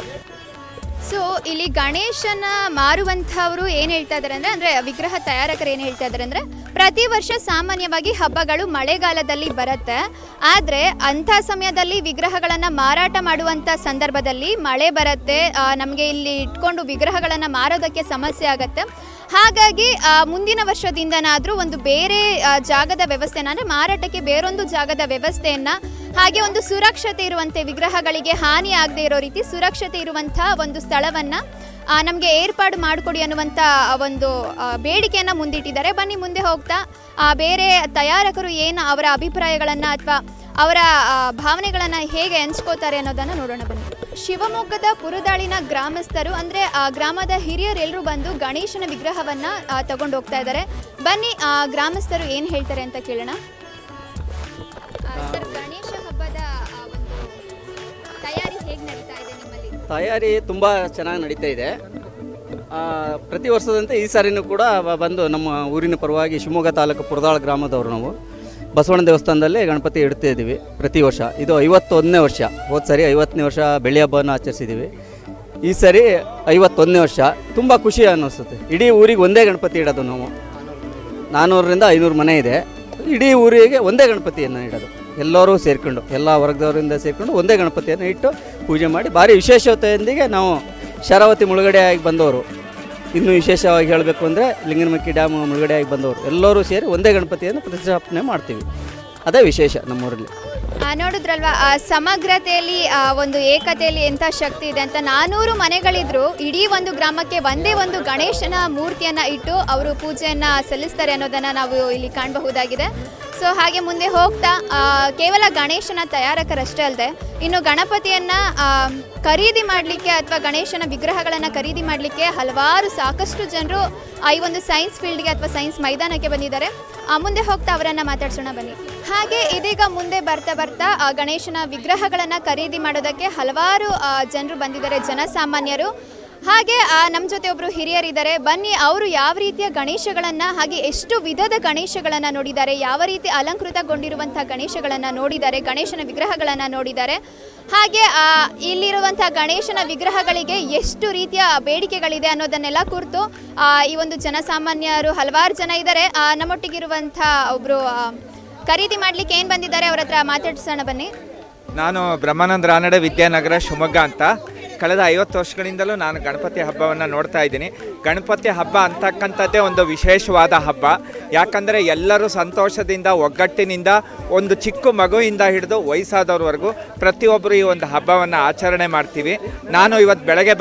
ಸೊ ಇಲ್ಲಿ ಗಣೇಶನ ಮಾರುವಂಥವರು ಏನು ಹೇಳ್ತಾ ಇದ್ದಾರೆ ಅಂದರೆ ವಿಗ್ರಹ ತಯಾರಕರು ಏನು ಹೇಳ್ತಾ ಇದ್ದಾರೆ ಅಂದರೆ ಪ್ರತಿ ವರ್ಷ ಸಾಮಾನ್ಯವಾಗಿ ಹಬ್ಬಗಳು ಮಳೆಗಾಲದಲ್ಲಿ ಬರುತ್ತೆ. ಆದರೆ ಅಂಥ ಸಮಯದಲ್ಲಿ ವಿಗ್ರಹಗಳನ್ನು ಮಾರಾಟ ಮಾಡುವಂಥ ಸಂದರ್ಭದಲ್ಲಿ ಮಳೆ ಬರುತ್ತೆ, ನಮಗೆ ಇಲ್ಲಿ ಇಟ್ಕೊಂಡು ವಿಗ್ರಹಗಳನ್ನು ಮಾರೋದಕ್ಕೆ ಸಮಸ್ಯೆ ಆಗುತ್ತೆ. ಹಾಗಾಗಿ ಮುಂದಿನ ವರ್ಷದಿಂದನಾದರೂ ಒಂದು ಬೇರೆ ಜಾಗದ ವ್ಯವಸ್ಥೆನ, ಅಂದರೆ ಮಾರಾಟಕ್ಕೆ ಬೇರೊಂದು ಜಾಗದ ವ್ಯವಸ್ಥೆಯನ್ನು, ಹಾಗೆ ಒಂದು ಸುರಕ್ಷತೆ ಇರುವಂತೆ ವಿಗ್ರಹಗಳಿಗೆ ಹಾನಿ ಆಗದೆ ಇರೋ ರೀತಿ ಸುರಕ್ಷತೆ ಇರುವಂಥ ಒಂದು ಸ್ಥಳವನ್ನು ನಮಗೆ ಏರ್ಪಾಡು ಮಾಡಿಕೊಡಿ ಅನ್ನುವಂಥ ಒಂದು ಬೇಡಿಕೆಯನ್ನು ಮುಂದಿಟ್ಟಿದ್ದಾರೆ. ಬನ್ನಿ ಮುಂದೆ ಹೋಗ್ತಾ ಬೇರೆ ತಯಾರಕರು ಏನು ಅವರ ಅಭಿಪ್ರಾಯಗಳನ್ನು ಅಥವಾ ಅವರ ಭಾವನೆಗಳನ್ನು ಹೇಗೆ ಹಂಚ್ಕೋತಾರೆ ಅನ್ನೋದನ್ನು ನೋಡೋಣ. ಬನ್ನಿ. ಶಿವಮೊಗ್ಗದ ಪುರದಾಳಿನ ಗ್ರಾಮಸ್ಥರು, ಅಂದರೆ ಗ್ರಾಮದ ಹಿರಿಯರೆಲ್ಲರೂ ಬಂದು ಗಣೇಶನ ವಿಗ್ರಹವನ್ನು ತಗೊಂಡು ಹೋಗ್ತಾ ಇದ್ದಾರೆ. ಬನ್ನಿ ಗ್ರಾಮಸ್ಥರು ಏನು ಹೇಳ್ತಾರೆ ಅಂತ ಕೇಳೋಣ. ಸರ್, ಗಣೇಶ ಹಬ್ಬದ ಒಂದು ತಯಾರಿ ಹೇಗೆ ನಡೀತಾ ಇದೆ ನಿಮ್ಮಲ್ಲಿ? ತಯಾರಿ ತುಂಬ ಚೆನ್ನಾಗಿ ನಡೀತಾ ಇದೆ. ಪ್ರತಿ ವರ್ಷದಂತೆ ಈ ಸಾರಿನೂ ಕೂಡ ಬಂದು ನಮ್ಮ ಊರಿನ ಪರವಾಗಿ ಶಿವಮೊಗ್ಗ ತಾಲೂಕು ಪುರದಾಳ ಗ್ರಾಮದವರು ನಾವು ಬಸವಣ್ಣ ದೇವಸ್ಥಾನದಲ್ಲಿ ಗಣಪತಿ ಇಡ್ತಾ ಇದ್ದೀವಿ ಪ್ರತಿ ವರ್ಷ. ಇದು 51ನೇ ವರ್ಷ. ಹೋದ ಸಾರಿ 50ನೇ ವರ್ಷ ಬೆಳ್ಳಿ ಹಬ್ಬವನ್ನು ಆಚರಿಸಿದ್ದೀವಿ. ಈ ಸಾರಿ 51ನೇ ವರ್ಷ. ತುಂಬ ಖುಷಿ ಅನ್ನಿಸುತ್ತೆ. ಇಡೀ ಊರಿಗೆ ಒಂದೇ ಗಣಪತಿ ಇಡೋದು ನಾವು. 400ರಿಂದ 500 ಮನೆ ಇದೆ. ಇಡೀ ಊರಿಗೆ ಒಂದೇ ಗಣಪತಿಯನ್ನು ಇಡೋದು, ಎಲ್ಲರೂ ಸೇರಿಕೊಂಡು, ಎಲ್ಲ ವರ್ಗದವರಿಂದ ಸೇರಿಕೊಂಡು ಒಂದೇ ಗಣಪತಿಯನ್ನು ಇಟ್ಟು ಪೂಜೆ ಮಾಡಿ ಭಾರಿ ವಿಶೇಷತೆಯೊಂದಿಗೆ ನಾವು ಶರಾವತಿ ಮುಳುಗಡೆಯಾಗಿ ಬಂದವರು. ಇನ್ನು ವಿಶೇಷವಾಗಿ ಹೇಳಬೇಕು ಅಂದರೆ ಲಿಂಗನಮಕ್ಕಿ ಡ್ಯಾಮ್ ಮುಳುಗಡೆಯಾಗಿ ಬಂದವರು ಎಲ್ಲರೂ ಸೇರಿ ಒಂದೇ ಗಣಪತಿಯನ್ನು ಪ್ರತಿಷ್ಠಾಪನೆ ಮಾಡ್ತೀವಿ. ಅದೇ ವಿಶೇಷ ನಮ್ಮೂರಲ್ಲಿ. ನೋಡಿದ್ರಲ್ವಾ, ಸಮಗ್ರತೆಯಲ್ಲಿ ಒಂದು ಏಕತೆಯಲ್ಲಿ ಎಂಥ ಶಕ್ತಿ ಇದೆ ಅಂತ. 400 ಮನೆಗಳಿದ್ರು ಇಡೀ ಒಂದು ಗ್ರಾಮಕ್ಕೆ ಒಂದೇ ಒಂದು ಗಣೇಶನ ಮೂರ್ತಿಯನ್ನು ಇಟ್ಟು ಅವರು ಪೂಜೆಯನ್ನು ಸಲ್ಲಿಸ್ತಾರೆ ಅನ್ನೋದನ್ನು ನಾವು ಇಲ್ಲಿ ಕಾಣಬಹುದಾಗಿದೆ. ಸೊ ಹಾಗೆ ಮುಂದೆ ಹೋಗ್ತಾ ಕೇವಲ ಗಣೇಶನ ತಯಾರಕರಷ್ಟೇ ಅಲ್ಲದೆ ಇನ್ನು ಗಣಪತಿಯನ್ನು ಖರೀದಿ ಮಾಡಲಿಕ್ಕೆ ಅಥವಾ ಗಣೇಶನ ವಿಗ್ರಹಗಳನ್ನು ಖರೀದಿ ಮಾಡಲಿಕ್ಕೆ ಸಾಕಷ್ಟು ಜನರು ಈ ಒಂದು ಸೈನ್ಸ್ ಫೀಲ್ಡ್ಗೆ ಅಥವಾ ಸೈನ್ಸ್ ಮೈದಾನಕ್ಕೆ ಬಂದಿದ್ದಾರೆ. ಮುಂದೆ ಹೋಗ್ತಾ ಅವರನ್ನು ಮಾತಾಡ್ಸೋಣ. ಬನ್ನಿ. ಹಾಗೆ ಇದೀಗ ಮುಂದೆ ಬರ್ತಾ ಗಣೇಶನ ವಿಗ್ರಹಗಳನ್ನು ಖರೀದಿ ಮಾಡೋದಕ್ಕೆ ಹಲವಾರು ಜನರು ಬಂದಿದ್ದಾರೆ, ಜನಸಾಮಾನ್ಯರು. ಹಾಗೆ ನಮ್ಮ ಜೊತೆ ಒಬ್ಬರು ಹಿರಿಯರಿದ್ದಾರೆ. ಬನ್ನಿ, ಅವರು ಯಾವ ರೀತಿಯ ಗಣೇಶಗಳನ್ನು ಹಾಗೆ ಎಷ್ಟು ವಿಧದ ಗಣೇಶಗಳನ್ನು ನೋಡಿದ್ದಾರೆ, ಯಾವ ರೀತಿ ಅಲಂಕೃತಗೊಂಡಿರುವಂಥ ಗಣೇಶಗಳನ್ನು ನೋಡಿದ್ದಾರೆ, ಗಣೇಶನ ವಿಗ್ರಹಗಳನ್ನು ನೋಡಿದ್ದಾರೆ. ಹಾಗೆ ಇಲ್ಲಿರುವಂಥ ಗಣೇಶನ ವಿಗ್ರಹಗಳಿಗೆ ಎಷ್ಟು ರೀತಿಯ ಬೇಡಿಕೆಗಳಿದೆ ಅನ್ನೋದನ್ನೆಲ್ಲ ಕುರಿತು ಈ ಒಂದು ಜನಸಾಮಾನ್ಯರು ಹಲವಾರು ಜನ ಇದ್ದಾರೆ. ನಮ್ಮೊಟ್ಟಿಗಿರುವಂಥ ಒಬ್ಬರು ಖರೀದಿ ಮಾಡಲಿಕ್ಕೆ ಏನು ಬಂದಿದ್ದಾರೆ, ಅವ್ರ ಹತ್ರ ಮಾತಾಡ್ಸೋಣ. ಬನ್ನಿ. ನಾನು ಬ್ರಹ್ಮಾನಂದ ರಾನಡೆ ವಿದ್ಯಾನಗರ ಶಿವಮೊಗ್ಗ ಅಂತ. ಕಳೆದ 50 ವರ್ಷಗಳಿಂದಲೂ ನಾನು ಗಣಪತಿ ಹಬ್ಬವನ್ನು ನೋಡ್ತಾ ಇದ್ದೀನಿ. ಗಣಪತಿ ಹಬ್ಬ ಅಂತಕ್ಕಂಥದ್ದೇ ಒಂದು ವಿಶೇಷವಾದ ಹಬ್ಬ. ಯಾಕಂದರೆ ಎಲ್ಲರೂ ಸಂತೋಷದಿಂದ ಒಗ್ಗಟ್ಟಿನಿಂದ ಒಂದು ಚಿಕ್ಕ ಮಗುವಿಂದ ಹಿಡಿದು ವಯಸ್ಸಾದವ್ರವರೆಗೂ ಪ್ರತಿಯೊಬ್ಬರು ಈ ಒಂದು ಹಬ್ಬವನ್ನು ಆಚರಣೆ ಮಾಡ್ತೀವಿ. ನಾನು ಇವತ್ತು ಬೆಳಗ್ಗೆ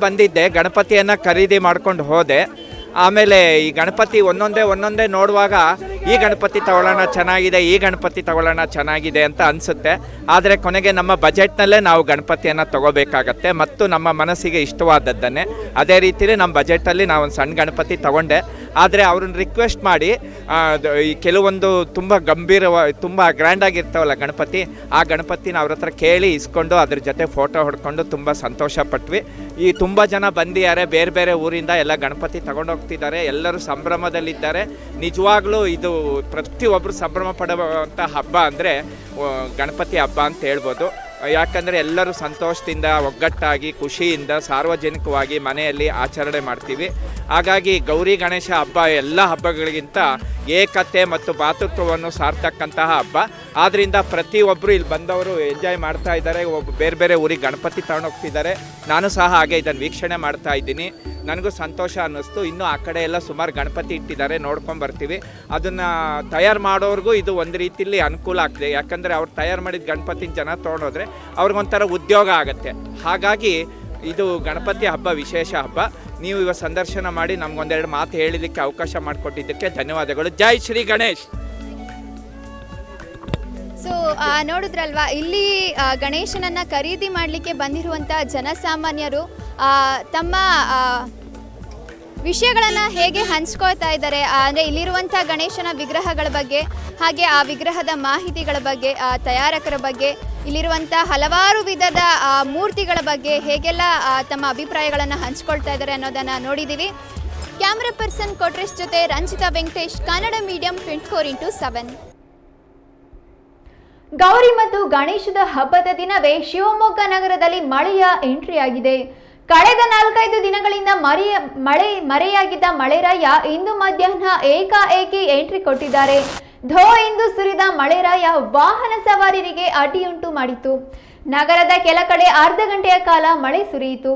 ಬಂದಿದ್ದೆ ಗಣಪತಿಯನ್ನು ಖರೀದಿ ಮಾಡ್ಕೊಂಡು ಹೋದೆ. ಆಮೇಲೆ ಈ ಗಣಪತಿ ಒಂದೊಂದೇ ನೋಡುವಾಗ ಈ ಗಣಪತಿ ತಗೊಳ್ಳೋಣ ಚೆನ್ನಾಗಿದೆ ಅಂತ ಅನಿಸುತ್ತೆ. ಆದರೆ ಕೊನೆಗೆ ನಮ್ಮ ಬಜೆಟ್ನಲ್ಲೇ ನಾವು ಗಣಪತಿಯನ್ನು ತಗೋಬೇಕಾಗತ್ತೆ ಮತ್ತು ನಮ್ಮ ಮನಸ್ಸಿಗೆ ಇಷ್ಟವಾದದ್ದನ್ನೇ. ಅದೇ ರೀತಿಯಲ್ಲಿ ನಮ್ಮ ಬಜೆಟಲ್ಲಿ ನಾವು ಒಂದು ಸಣ್ಣ ಗಣಪತಿ ತಗೊಂಡೆ. ಆದರೆ ಅವ್ರನ್ನ ರಿಕ್ವೆಸ್ಟ್ ಮಾಡಿ ಈ ಕೆಲವೊಂದು ತುಂಬ ತುಂಬ ಗ್ರ್ಯಾಂಡಾಗಿರ್ತಾವಲ್ಲ ಗಣಪತಿ, ಆ ಗಣಪತಿನ ಅವ್ರ ಹತ್ರ ಕೇಳಿ ಇಸ್ಕೊಂಡು ಅದ್ರ ಜೊತೆ ಫೋಟೋ ಹೊಡ್ಕೊಂಡು ತುಂಬ ಸಂತೋಷ ಪಟ್ವಿ. ಈ ತುಂಬ ಜನ ಬಂದಿದ್ದಾರೆ, ಬೇರೆ ಬೇರೆ ಊರಿಂದ ಎಲ್ಲ ಗಣಪತಿ ತಗೊಂಡೋಗ್ತಿದ್ದಾರೆ. ಎಲ್ಲರೂ ಸಂಭ್ರಮದಲ್ಲಿದ್ದಾರೆ. ನಿಜವಾಗ್ಲೂ ಇದು ಪ್ರತಿಯೊಬ್ಬರು ಸಂಭ್ರಮ ಪಡುವಂಥ ಹಬ್ಬ ಅಂದರೆ ಗಣಪತಿ ಹಬ್ಬ ಅಂತ ಹೇಳ್ಬೋದು. ಯಾಕಂದರೆ ಎಲ್ಲರೂ ಸಂತೋಷದಿಂದ ಒಗ್ಗಟ್ಟಾಗಿ ಖುಷಿಯಿಂದ ಸಾರ್ವಜನಿಕವಾಗಿ ಮನೆಯಲ್ಲಿ ಆಚರಣೆ ಮಾಡ್ತೀವಿ. ಹಾಗಾಗಿ ಗೌರಿ ಗಣೇಶ ಹಬ್ಬ ಎಲ್ಲ ಹಬ್ಬಗಳಿಗಿಂತ ಏಕತೆ ಮತ್ತು ಭಾತೃತ್ವವನ್ನು ಸಾರ್ತಕ್ಕಂತಹ ಹಬ್ಬ. ಆದ್ದರಿಂದ ಪ್ರತಿಯೊಬ್ಬರು ಇಲ್ಲಿ ಬಂದವರು ಎಂಜಾಯ್ ಮಾಡ್ತಾ ಇದ್ದಾರೆ. ಬೇರೆ ಬೇರೆ ಊರಿಗೆ ಗಣಪತಿ ತಗೊಂಡೋಗ್ತಿದ್ದಾರೆ. ನಾನು ಸಹ ಹಾಗೆ ಇದನ್ನು ವೀಕ್ಷಣೆ ಮಾಡ್ತಾ ಇದ್ದೀನಿ. ನನಗೂ ಸಂತೋಷ ಅನ್ನಿಸ್ತು. ಇನ್ನೂ ಆ ಕಡೆ ಎಲ್ಲ ಸುಮಾರು ಗಣಪತಿ ಇಟ್ಟಿದ್ದಾರೆ, ನೋಡ್ಕೊಂಡು ಬರ್ತೀವಿ. ಅದನ್ನು ತಯಾರು ಮಾಡೋರಿಗೂ ಇದು ಒಂದು ರೀತಿಯಲ್ಲಿ ಅನುಕೂಲ ಆಗ್ತದೆ. ಯಾಕಂದರೆ ಅವ್ರು ತಯಾರು ಮಾಡಿದ ಗಣಪತಿನ ಜನ ತೊಗೊಂಡೋದ್ರೆ ಅವ್ರಿಗೊಂಥರ ಉದ್ಯೋಗ ಆಗುತ್ತೆ. ಹಾಗಾಗಿ ಇದು ಗಣಪತಿ ಹಬ್ಬ ವಿಶೇಷ ಹಬ್ಬ. ನೀವು ಇವಾಗ ಸಂದರ್ಶನ ಮಾಡಿ ನಮಗೊಂದೆರಡು ಮಾತು ಹೇಳಲಿಕ್ಕೆ ಅವಕಾಶ ಮಾಡಿಕೊಟ್ಟಿದ್ದಕ್ಕೆ ಧನ್ಯವಾದಗಳು. ಜೈ ಶ್ರೀ ಗಣೇಶ್. ಸೊ ನೋಡಿದ್ರಲ್ವಾ, ಇಲ್ಲಿ ಗಣೇಶನನ್ನು ಖರೀದಿ ಮಾಡಲಿಕ್ಕೆ ಬಂದಿರುವಂಥ ಜನಸಾಮಾನ್ಯರು ತಮ್ಮ ವಿಷಯಗಳನ್ನು ಹೇಗೆ ಹಂಚ್ಕೊಳ್ತಾ ಇದ್ದಾರೆ ಅಂದರೆ ಇಲ್ಲಿರುವಂಥ ಗಣೇಶನ ವಿಗ್ರಹಗಳ ಬಗ್ಗೆ, ಹಾಗೆ ಆ ವಿಗ್ರಹದ ಮಾಹಿತಿಗಳ ಬಗ್ಗೆ, ತಯಾರಕರ ಬಗ್ಗೆ, ಇಲ್ಲಿರುವಂಥ ಹಲವಾರು ವಿಧದ ಮೂರ್ತಿಗಳ ಬಗ್ಗೆ ಹೇಗೆಲ್ಲ ತಮ್ಮ ಅಭಿಪ್ರಾಯಗಳನ್ನು ಹಂಚ್ಕೊಳ್ತಾ ಇದ್ದಾರೆ ಅನ್ನೋದನ್ನು ನೋಡಿದ್ದೀವಿ. ಕ್ಯಾಮ್ರಾ ಪರ್ಸನ್ ಕೊಟ್ರೇಶ್ ಜೊತೆ ರಂಜಿತಾ ವೆಂಕಟೇಶ್, ಕನ್ನಡ ಮೀಡಿಯಂ 24x7. ಗೌರಿ ಮತ್ತು ಗಣೇಶದ ಹಬ್ಬದ ದಿನವೇ ಶಿವಮೊಗ್ಗ ನಗರದಲ್ಲಿ ಮಳೆಯ ಎಂಟ್ರಿ ಆಗಿದೆ. ಕಳೆದ 4-5 ದಿನಗಳಿಂದ ಮರೆಯಾಗಿದ್ದ ಮಳೆರಾಯ ಇಂದು ಮಧ್ಯಾಹ್ನ ಏಕಾಏಕಿ ಎಂಟ್ರಿ ಕೊಟ್ಟಿದ್ದಾರೆ. ಧೋ ಎಂದು ಸುರಿದ ಮಳೆರಾಯ ವಾಹನ ಸವಾರರಿಗೆ ಅಡ್ಡಿಯುಂಟು ಮಾಡಿತು. ನಗರದ ಕೆಲ ಕಡೆ ಅರ್ಧ ಗಂಟೆಯ ಕಾಲ ಮಳೆ ಸುರಿಯಿತು.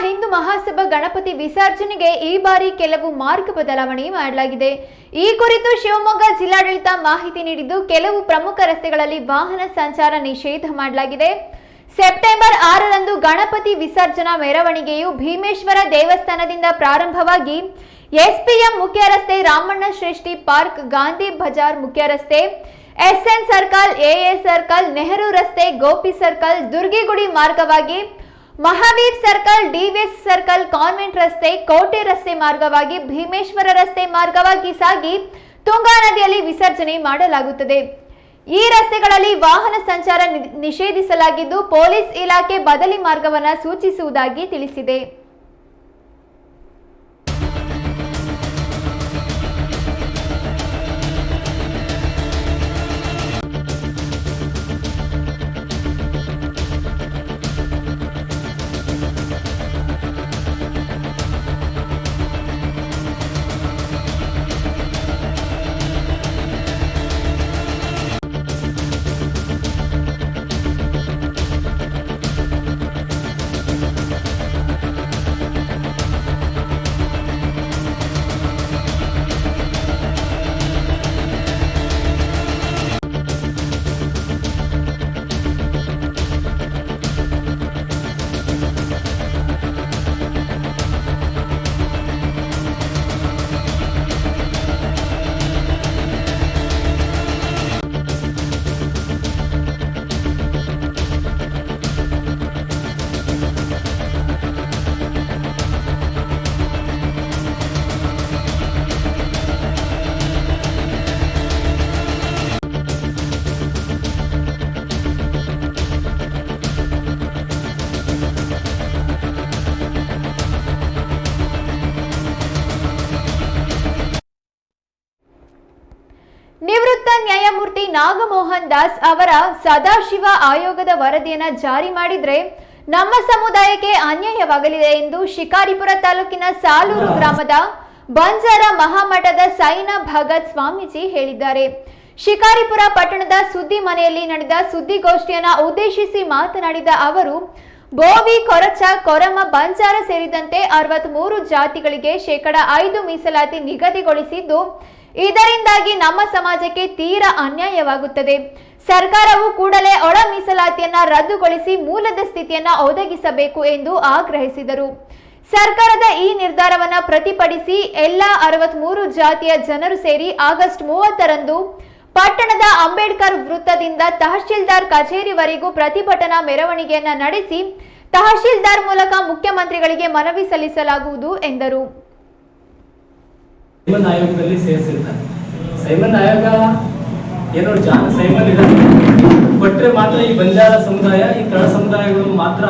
ಹಿಂದೂ ಮಹಾಸಭಾ ಗಣಪತಿ ವಿಸರ್ಜನೆಗೆ ಈ ಬಾರಿ ಕೆಲವು ಮಾರ್ಗ ಬದಲಾವಣೆ ಮಾಡಲಾಗಿದೆ. ಈ ಕುರಿತು ಶಿವಮೊಗ್ಗ ಜಿಲ್ಲಾಡಳಿತ ಮಾಹಿತಿ ನೀಡಿದ್ದು, ಕೆಲವು ಪ್ರಮುಖ ರಸ್ತೆಗಳಲ್ಲಿ ವಾಹನ ಸಂಚಾರ ನಿಷೇಧ ಮಾಡಲಾಗಿದೆ. ಸೆಪ್ಟೆಂಬರ್ 6ರಂದು ಗಣಪತಿ ವಿಸರ್ಜನಾ ಮೆರವಣಿಗೆಯು ಭೀಮೇಶ್ವರ ದೇವಸ್ಥಾನದಿಂದ ಪ್ರಾರಂಭವಾಗಿ ಎಸ್ಪಿಎಂ ಮುಖ್ಯ ರಸ್ತೆ, ರಾಮಣ್ಣ ಶ್ರೇಷ್ಠಿ ಪಾರ್ಕ್, ಗಾಂಧಿ ಬಜಾರ್ ಮುಖ್ಯ ರಸ್ತೆ, SN circle, AA circle, Nehru ರಸ್ತೆ, ಗೋಪಿ ಸರ್ಕಲ್, ದುರ್ಗಿಗುಡಿ ಮಾರ್ಗವಾಗಿ Mahaveer circle, DVS circle, convent ರಸ್ತೆ, ಕೋಟೆ ರಸ್ತೆ ಮಾರ್ಗವಾಗಿ ಭೀಮೇಶ್ವರ ರಸ್ತೆ ಮಾರ್ಗವಾಗಿ ಸಾಗಿ ತುಂಗಾ ನದಿಯಲ್ಲಿ ವಿಸರ್ಜನೆ ಮಾಡಲಾಗುತ್ತದೆ. ಈ ರಸ್ತೆಗಳಲ್ಲಿ ವಾಹನ ಸಂಚಾರ ನಿಷೇಧಿಸಲಾಗಿದ್ದು, ಪೊಲೀಸ್ ಇಲಾಖೆ ಬದಲಿ ಮಾರ್ಗವನ್ನು ಸೂಚಿಸುವುದಾಗಿ ತಿಳಿಸಿದೆ. ನಿವೃತ್ತ ನ್ಯಾಯಮೂರ್ತಿ ನಾಗಮೋಹನ್ ದಾಸ್ ಅವರ ಸದಾಶಿವ ಆಯೋಗದ ವರದಿಯನ್ನು ಜಾರಿ ಮಾಡಿದ್ರೆ ನಮ್ಮ ಸಮುದಾಯಕ್ಕೆ ಅನ್ಯಾಯವಾಗಲಿದೆ ಎಂದು ಶಿಕಾರಿಪುರ ತಾಲೂಕಿನ ಸಾಲೂರು ಗ್ರಾಮದ ಬಂಜಾರ ಮಹಾಮಠದ ಸೈನಾ ಭಗತ್ ಸ್ವಾಮೀಜಿ ಹೇಳಿದ್ದಾರೆ. ಶಿಕಾರಿಪುರ ಪಟ್ಟಣದ ಸುದ್ದಿ ಮನೆಯಲ್ಲಿ ನಡೆದ ಸುದ್ದಿಗೋಷ್ಠಿಯನ್ನು ಉದ್ದೇಶಿಸಿ ಮಾತನಾಡಿದ ಅವರು, ಬೋವಿ, ಕೊರಚ, ಕೊರಮ, ಬಂಜಾರ ಸೇರಿದಂತೆ 63 ಜಾತಿಗಳಿಗೆ 5% ಮೀಸಲಾತಿ ನಿಗದಿಗೊಳಿಸಿದ್ದು, ಇದರಿಂದಾಗಿ ನಮ್ಮ ಸಮಾಜಕ್ಕೆ ತೀರಾ ಅನ್ಯಾಯವಾಗುತ್ತದೆ. ಸರ್ಕಾರವು ಕೂಡಲೇ ಒಳ ಮೀಸಲಾತಿಯನ್ನ ರದ್ದುಗೊಳಿಸಿ ಮೂಲದ ಸ್ಥಿತಿಯನ್ನ ಒದಗಿಸಬೇಕು ಎಂದು ಆಗ್ರಹಿಸಿದರು. ಸರ್ಕಾರದ ಈ ನಿರ್ಧಾರವನ್ನು ಪ್ರತಿಭಟಿಸಿ ಎಲ್ಲ 63 ಜಾತಿಯ ಜನರು ಸೇರಿ ಆಗಸ್ಟ್ 30ರಂದು ಪಟ್ಟಣದ ಅಂಬೇಡ್ಕರ್ ವೃತ್ತದಿಂದ ತಹಶೀಲ್ದಾರ್ ಕಚೇರಿವರೆಗೂ ಪ್ರತಿಭಟನಾ ಮೆರವಣಿಗೆಯನ್ನ ನಡೆಸಿ ತಹಶೀಲ್ದಾರ್ ಮೂಲಕ ಮುಖ್ಯಮಂತ್ರಿಗಳಿಗೆ ಮನವಿ ಸಲ್ಲಿಸಲಾಗುವುದು ಎಂದರು. ಸೈಮನ್ ಆಯೋಗದಲ್ಲಿ ಸೇರಿಸಿರ್ತಾರೆ. ಸೈಮನ್ ಆಯೋಗ ಏನೋ ಸೈಮನ್ ಇದೆ ಕೊಟ್ಟರೆ ಮಾತ್ರ ಈ ಬಂಜಾರ ಸಮುದಾಯ, ಈ ತಳ ಸಮುದಾಯಗಳು ಮಾತ್ರ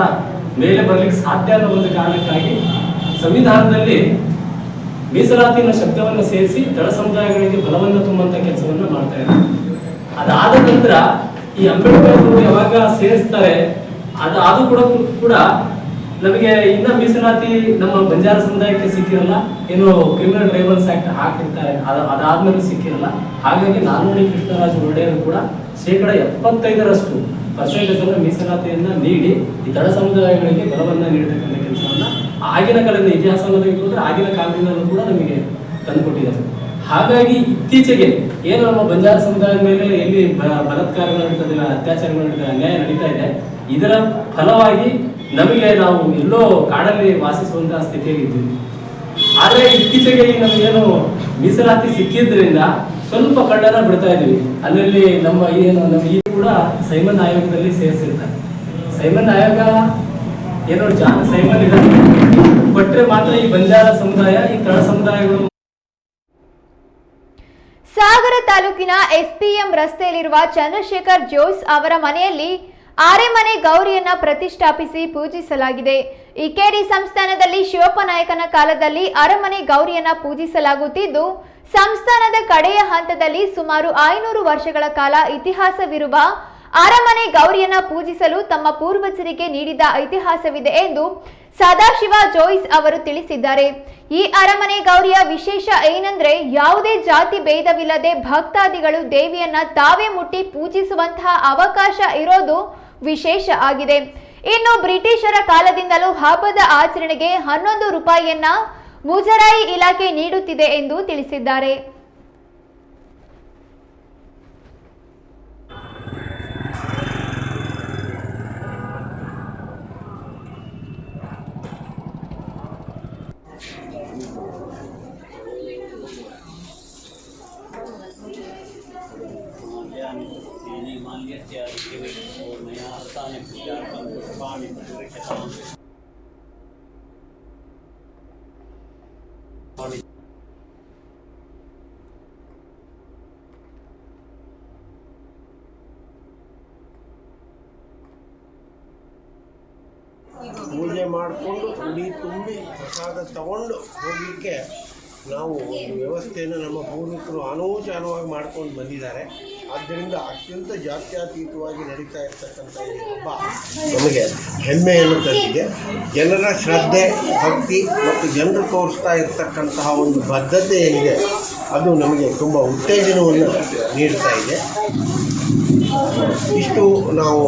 ಮೇಲೆ ಬರ್ಲಿಕ್ಕೆ ಸಾಧ್ಯ ಅನ್ನೋ ಒಂದು ಕಾರಣಕ್ಕಾಗಿ ಸಂವಿಧಾನದಲ್ಲಿ ಮೀಸಲಾತಿ ಅನ್ನೋ ಶಬ್ದವನ್ನು ಸೇರಿಸಿ ತಳ ಸಮುದಾಯಗಳಿಗೆ ಬಲವನ್ನು ತುಂಬುವಂತ ಕೆಲಸವನ್ನು ಮಾಡ್ತಾ ಇದ್ದಾರೆ. ಅದಾದ ನಂತರ ಈ ಅಂಬೇಡ್ಕರ್ ಯಾವಾಗ ಸೇರಿಸ್ತಾರೆ ಅದು ಕೂಡ ನಮಗೆ ಇನ್ನ ಮೀಸಲಾತಿ ನಮ್ಮ ಬಂಜಾರ ಸಮುದಾಯಕ್ಕೆ ಸಿಕ್ಕಿರಲ್ಲ. ಏನು ಕ್ರಿಮಿನಲ್ ಟ್ರೈಬಲ್ಸ್ ಆಕ್ಟ್ ಹಾಕಿರ್ತಾರೆ, ಅದಾದ್ಮೇಲೆ ಸಿಕ್ಕಿರಲ್ಲ. ಹಾಗಾಗಿ ನಾಲ್ವಡಿ ಕೃಷ್ಣರಾಜ ಒಡೆಯರು ಕೂಡ 75% ಮೀಸಲಾತಿಯನ್ನ ನೀಡಿ ಈ ತಳ ಸಮುದಾಯಗಳಿಗೆ ಬಲವನ್ನ ನೀಡತಕ್ಕಂಥ ಕೆಲಸವನ್ನ ಆಗಿನ ಕಾಲದ ಇತಿಹಾಸ ಅನ್ನೋದಕ್ಕೆ ಆಗಿನ ಕಾಲದಿಂದಲೂ ಕೂಡ ನಮಗೆ ತಂದುಕೊಟ್ಟಿದ್ದಾರೆ. ಹಾಗಾಗಿ ಇತ್ತೀಚೆಗೆ ಏನು ನಮ್ಮ ಬಂಜಾರ ಸಮುದಾಯದ ಮೇಲೆ ಎಲ್ಲಿ ಬಲಾತ್ಕಾರಗಳು ನಡೀತದೆ, ಅತ್ಯಾಚಾರಗಳು ನಡೀತದೆ, ಅನ್ಯಾಯ ನಡೀತಾ ಇದೆ, ಇದರ ಫಲವಾಗಿ ನಮಗೆ ನಾವು ಎಲ್ಲೋ ಕಾಡಲ್ಲಿ ವಾಸಿಸುವಂತಹ ಸ್ಥಿತಿಯಲ್ಲಿ ಇದ್ದೀವಿ. ಆದ್ರೆ ಇತ್ತೀಚೆಗೆ ನಮಗೇನು ಮೀಸಲಾತಿ ಸಿಕ್ಕಿದ್ರಿಂದ ಸ್ವಲ್ಪ ಕಳ್ಳನ ಬಿಡ್ತಾ ಇದೀವಿ. ಅಲ್ಲಿ ನಮ್ಮ ಈ ಕೂಡ ಸೈಮನ್ ಆಯೋಗದಲ್ಲಿ ಸೇರಿಸಿರ್ತಾರೆ. ಸೈಮನ್ ಆಯೋಗ ಏನೋ ಸೈಮನ್ ಇದೆ ಕೊಟ್ಟರೆ ಮಾತ್ರ ಈ ಬಂಜಾರ ಸಮುದಾಯ, ಈ ತಳ ಸಮುದಾಯಗಳು. ಸಾಗರ ತಾಲೂಕಿನ ಎಸ್ಪಿಎಂ ರಸ್ತೆಯಲ್ಲಿರುವ ಚಂದ್ರಶೇಖರ್ ಜೋಸ್ ಅವರ ಮನೆಯಲ್ಲಿ ಆರೆಮನೆ ಗೌರಿಯನ್ನ ಪ್ರತಿಷ್ಠಾಪಿಸಿ ಪೂಜಿಸಲಾಗಿದೆ. ಇಕೇರಿ ಸಂಸ್ಥಾನದಲ್ಲಿ ಶಿವಪ್ಪ ನಾಯಕನ ಕಾಲದಲ್ಲಿ ಅರಮನೆ ಗೌರಿಯನ್ನ ಪೂಜಿಸಲಾಗುತ್ತಿದ್ದು, ಸಂಸ್ಥಾನದ ಕಡೆಯ ಹಂತದಲ್ಲಿ ಸುಮಾರು 500 ವರ್ಷಗಳ ಕಾಲ ಇತಿಹಾಸವಿರುವ ಅರಮನೆ ಗೌರಿಯನ್ನ ಪೂಜಿಸಲು ತಮ್ಮ ಪೂರ್ವಜರಿಗೆ ನೀಡಿದ ಇತಿಹಾಸವಿದೆ ಎಂದು ಸದಾಶಿವ ಜೋಯ್ಸ್ ಅವರು ತಿಳಿಸಿದ್ದಾರೆ. ಈ ಅರಮನೆ ಗೌರಿಯ ವಿಶೇಷ ಏನಂದ್ರೆ, ಯಾವುದೇ ಜಾತಿ ಭೇದವಿಲ್ಲದೆ ಭಕ್ತಾದಿಗಳು ದೇವಿಯನ್ನ ತಾವೇ ಮುಟ್ಟಿ ಪೂಜಿಸುವಂತಹ ಅವಕಾಶ ಇರೋದು ವಿಶೇಷ ಆಗಿದೆ. ಇನ್ನು ಬ್ರಿಟಿಷರ ಕಾಲದಿಂದಲೂ ಹಬ್ಬದ ಆಚರಣೆಗೆ 11 ರೂಪಾಯಿಯನ್ನ ಮುಜರಾಯಿ ಇಲಾಖೆ ನೀಡುತ್ತಿದೆ ಎಂದು ತಿಳಿಸಿದ್ದಾರೆ. ಪೂಜೆ ಮಾಡಿಕೊಂಡು ಉಡಿ ತುಂಬಿ ಪ್ರಸಾದ ತಗೊಂಡು ಹೋಗಲಿಕ್ಕೆ ನಾವು ಒಂದು ವ್ಯವಸ್ಥೆಯನ್ನು ನಮ್ಮ ಪೂರ್ವಿಕರು ಅನೂಚಾನವಾಗಿ ಮಾಡ್ಕೊಂಡು ಬಂದಿದ್ದಾರೆ. ಆದ್ದರಿಂದ ಅತ್ಯಂತ ಜಾತ್ಯತೀತವಾಗಿ ನಡೀತಾ ಇರ್ತಕ್ಕಂಥ ಈ ಹಬ್ಬ ನಮಗೆ ಹೆಮ್ಮೆಯನ್ನು ತಂದಿದೆ. ಜನರ ಶ್ರದ್ಧೆ, ಭಕ್ತಿ ಮತ್ತು ಜನರು ತೋರಿಸ್ತಾ ಇರ್ತಕ್ಕಂತಹ ಒಂದು ಬದ್ಧತೆ ಏನಿದೆ ಅದು ನಮಗೆ ತುಂಬ ಉತ್ತೇಜನವನ್ನು ನೀಡ್ತಾ ಇದೆ. ಇಷ್ಟು ನಾವು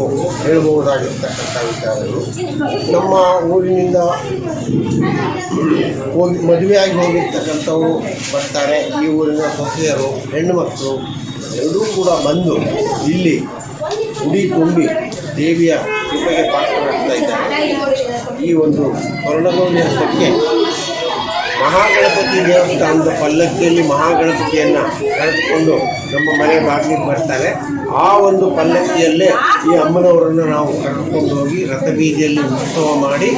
ಹೇಳಬಹುದಾಗಿರ್ತಕ್ಕಂಥ ವಿಚಾರಗಳು. ನಮ್ಮ ಊರಿನಿಂದ ಮದುವೆಯಾಗಿ ಹೋಗಿರ್ತಕ್ಕಂಥವರು ಬರ್ತಾರೆ. ಈ ಊರಿನ ಸೊಸೆಯರು, ಹೆಣ್ಣು ಮಕ್ಕಳು ಎಲ್ಲರೂ ಕೂಡ ಬಂದು ಇಲ್ಲಿ ಉಡಿ ತುಂಬಿ ದೇವಿಯ ಕೃಪೆಗೆ ಪಾತ್ರರಾಗ್ತಾ ಇದ್ದಾರೆ. ಈ ಒಂದು ಕೊರಡಗೌರಿ ಹಬ್ಬಕ್ಕೆ ಮಹಾಗಣಪತಿ ದೇವಸ್ಥಾನದ ಪಲ್ಲಕ್ಕಿಯಲ್ಲಿ ಮಹಾಗಣಪತಿಯನ್ನು ಕರೆದುಕೊಂಡು ನಮ್ಮ ಮನೆ ಬಾಗಿಲಿಗೆ ಬರ್ತಾರೆ. ಆ ಒಂದು ಪಲ್ಲಕ್ಕಿಯಲ್ಲೇ ಈ ಅಮ್ಮನವರನ್ನು ನಾವು ಕರೆದುಕೊಂಡು ಹೋಗಿ ರಥಬೀದಿಯಲ್ಲಿ ಉತ್ಸವ ಮಾಡಿ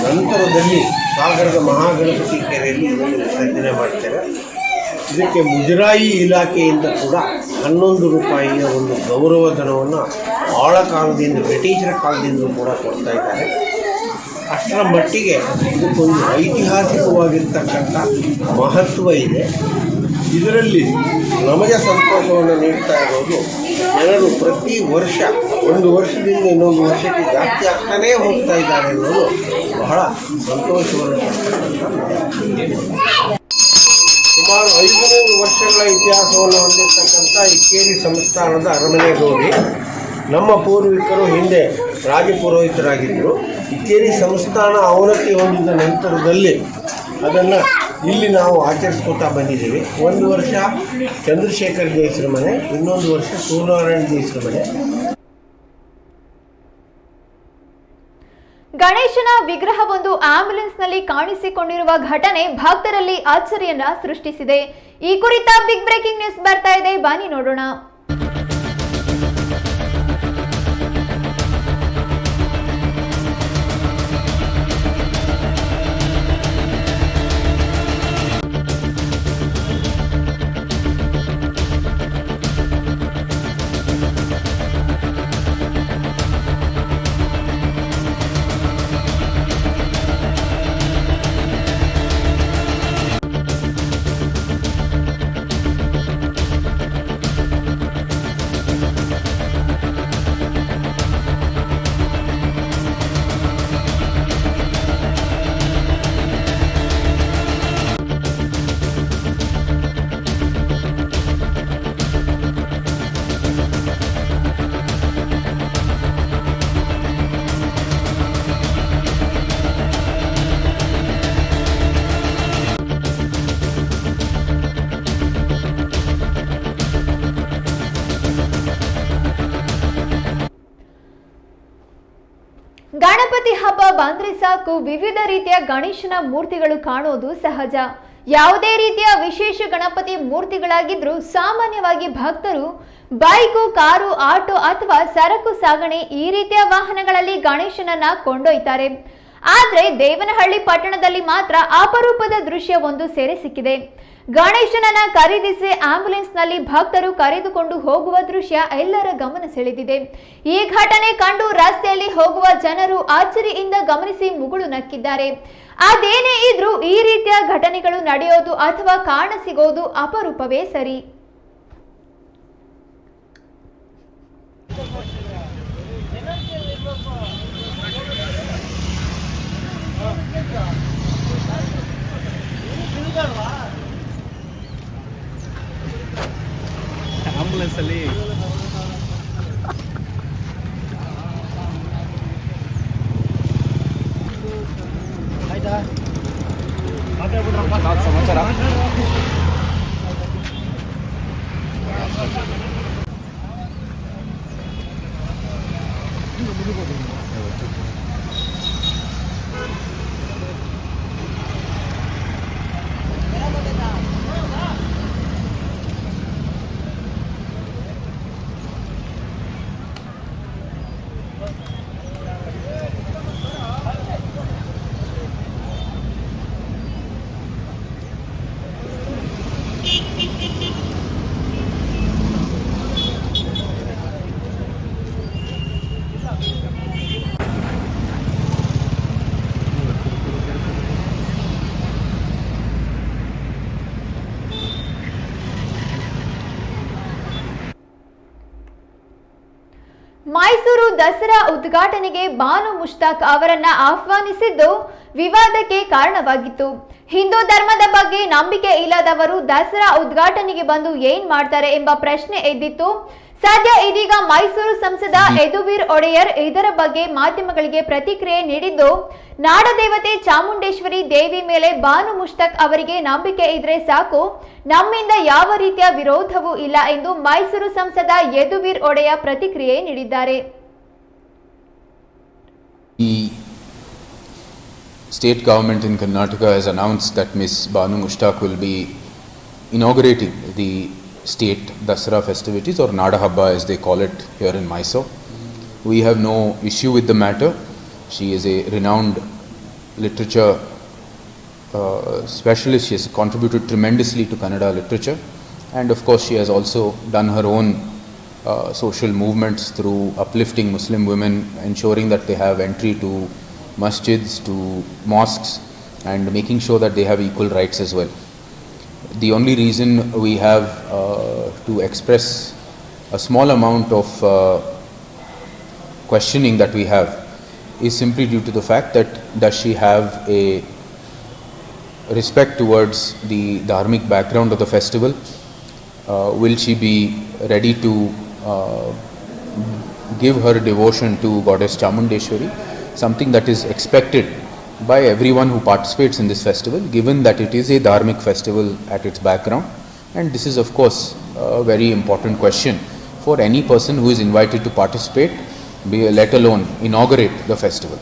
ನಂತರದಲ್ಲಿ ಸಾಗರದ ಮಹಾಗಣಪತಿ ಕೆರೆಯಲ್ಲಿ ವಿಸರ್ಜನೆ ಮಾಡ್ತಾರೆ. ಇದಕ್ಕೆ ಮುಜರಾಯಿ ಇಲಾಖೆಯಿಂದ ಕೂಡ 11 ರೂಪಾಯಿಯ ಒಂದು ಗೌರವಧನವನ್ನು ಆಳ ಕಾಲದಿಂದ, ಬ್ರಿಟಿಷರ ಕಾಲದಿಂದ ಕೂಡ ಕೊಡ್ತಾ ಇದ್ದಾರೆ. ಅಷ್ಟರ ಮಟ್ಟಿಗೆ ಇದಕ್ಕೊಂದು ಐತಿಹಾಸಿಕವಾಗಿರ್ತಕ್ಕಂಥ ಮಹತ್ವ ಇದೆ. ಇದರಲ್ಲಿ ನಮಗೆ ಸಂತೋಷವನ್ನು ನೀಡ್ತಾ ಇರೋದು ಜನರು ಪ್ರತಿ ವರ್ಷ ಒಂದು ವರ್ಷದಿಂದ ಇನ್ನೊಂದು ವರ್ಷಕ್ಕೆ ಜಾಸ್ತಿ ಆಗ್ತಾನೇ ಹೋಗ್ತಾ ಇದ್ದಾರೆ ಅನ್ನೋದು ಬಹಳ ಸಂತೋಷವನ್ನು ಸುಮಾರು 500 ವರ್ಷಗಳ ಇತಿಹಾಸವನ್ನು ಹೊಂದಿರತಕ್ಕಂಥ ಇಕ್ಕೇರಿ ಸಂಸ್ಥಾನದ ಅರಮನೆ ಗೌರಿ ನಮ್ಮ ಪೂರ್ವಿಕರು ಹಿಂದೆ ರಾಜಪುರೋಹಿತರಾಗಿದ್ದರು. ಇಕ್ಕೇರಿ ಸಂಸ್ಥಾನ ಅವನತಿ ಹೊಂದಿದ ನಂತರದಲ್ಲಿ ಅದನ್ನು ಇಲ್ಲಿ ನಾವು ಆಚರಿಸ್ಕೊತಾ ಬಂದಿದ್ದೀವಿ. ಒಂದು ವರ್ಷ ಚಂದ್ರಶೇಖರ್ ಜೈಸ್ರ ಮನೆ, ಇನ್ನೊಂದು ವರ್ಷ ಸೂರ್ಯನಾರಾಯಣ ಜೈಸ್ರ ಮನೆ. ಗಣೇಶನ ವಿಗ್ರಹವೊಂದು ಆಂಬ್ಯುಲೆನ್ಸ್ನಲ್ಲಿ ಕಾಣಿಸಿಕೊಂಡಿರುವ ಘಟನೆ ಭಕ್ತರಲ್ಲಿ ಅಚ್ಚರಿಯನ್ನ ಸೃಷ್ಟಿಸಿದೆ. ಈ ಕುರಿತ ಬಿಗ್ ಬ್ರೇಕಿಂಗ್ ನ್ಯೂಸ್ ಬರ್ತಾ ಇದೆ, ಬನ್ನಿ ನೋಡೋಣ. ಗಣಪತಿ ಹಬ್ಬ ಬಂದ್ರೆ ಸಾಕು ವಿವಿಧ ರೀತಿಯ ಗಣೇಶನ ಮೂರ್ತಿಗಳು ಕಾಣೋದು ಸಹಜ. ಯಾವುದೇ ರೀತಿಯ ವಿಶೇಷ ಗಣಪತಿ ಮೂರ್ತಿಗಳಾಗಿದ್ರೂ ಸಾಮಾನ್ಯವಾಗಿ ಭಕ್ತರು ಬೈಕು, ಕಾರು, ಆಟೋ ಅಥವಾ ಸರಕು ಸಾಗಣೆ ಈ ರೀತಿಯ ವಾಹನಗಳಲ್ಲಿ ಗಣೇಶನನ್ನ ಕೊಂಡೊಯ್ತಾರೆ. ಆದ್ರೆ ದೇವನಹಳ್ಳಿ ಪಟ್ಟಣದಲ್ಲಿ ಮಾತ್ರ ಅಪರೂಪದ ದೃಶ್ಯ ಒಂದು ಸೆರೆ ಸಿಕ್ಕಿದೆ. ಗಣೇಶನನ್ನ ಖರೀದಿಸಿ ಆಂಬ್ಯುಲೆನ್ಸ್ನಲ್ಲಿ ಭಕ್ತರು ಕರೆದುಕೊಂಡು ಹೋಗುವ ದೃಶ್ಯ ಎಲ್ಲರ ಗಮನ ಸೆಳೆದಿದೆ. ಈ ಘಟನೆ ಕಂಡು ರಸ್ತೆಯಲ್ಲಿ ಹೋಗುವ ಜನರು ಅಚ್ಚರಿಯಿಂದ ಗಮನಿಸಿ ಮುಗುಳು ನಕ್ಕಿದ್ದಾರೆ. ಅದೇನೇ ಇದ್ರೂ ಈ ರೀತಿಯ ಘಟನೆಗಳು ನಡೆಯೋದು ಅಥವಾ ಕಾಣಸಿಗೋದು ಅಪರೂಪವೇ ಸರಿ. ಆಂಬುಲೆನ್ಸಲ್ಲಿ ಸಮಾಚಾರ. ಮೈಸೂರು ದಸರಾ ಉದ್ಘಾಟನೆಗೆ ಬಾನು ಮುಷ್ತಾಕ್ ಅವರನ್ನ ಆಹ್ವಾನಿಸಿದ್ದು ವಿವಾದಕ್ಕೆ ಕಾರಣವಾಗಿತ್ತು. ಹಿಂದೂ ಧರ್ಮದ ಬಗ್ಗೆ ನಂಬಿಕೆ ಇಲ್ಲದವರು ದಸರಾ ಉದ್ಘಾಟನೆಗೆ ಬಂದು ಏನ್ ಮಾಡ್ತಾರೆ ಎಂಬ ಪ್ರಶ್ನೆ ಎದ್ದಿತ್ತು. ಸದ್ಯ ಇದೀಗ ಮೈಸೂರು ಸಂಸದ ಯದುವೀರ್ ಒಡೆಯರ್ ಇದರ ಬಗ್ಗೆ ಮಾಧ್ಯಮಗಳಿಗೆ ಪ್ರತಿಕ್ರಿಯೆ ನೀಡಿದ್ದು, ನಾಡದೇವತೆ ಚಾಮುಂಡೇಶ್ವರಿ ದೇವಿ ಮೇಲೆ ಬಾನು ಮುಷ್ತಾಕ್ ಅವರಿಗೆ ನಂಬಿಕೆ ಇದ್ರೆ ಸಾಕು, ನಮ್ಮಿಂದ ಯಾವ ರೀತಿಯ ವಿರೋಧವೂ ಇಲ್ಲ ಎಂದು ಮೈಸೂರು ಸಂಸದ ಯದುವೀರ್ ಒಡೆಯ ಪ್ರತಿಕ್ರಿಯೆ ನೀಡಿದ್ದಾರೆ. The state government in Karnataka has announced that Ms. Banu Mushtaq will be inaugurating the state Dasara festivities, or Nada Habba as they call it here in Mysore. We have no issue with the matter. She is a renowned literature specialist. She has contributed tremendously to Kannada literature, and of course she has also done her own social movements through uplifting Muslim women, ensuring that they have entry to masjids, to mosques, and making sure that they have equal rights as well. The only reason we have to express a small amount of questioning that we have is simply due to the fact that does she have a respect towards the dharmic background of the festival? Will she be ready to give her devotion to Goddess Chamundeshwari, something that is expected by everyone who participates in this festival, given that it is a dharmic festival at its background. And this is of course a very important question for any person who is invited to participate, let alone inaugurate the festival.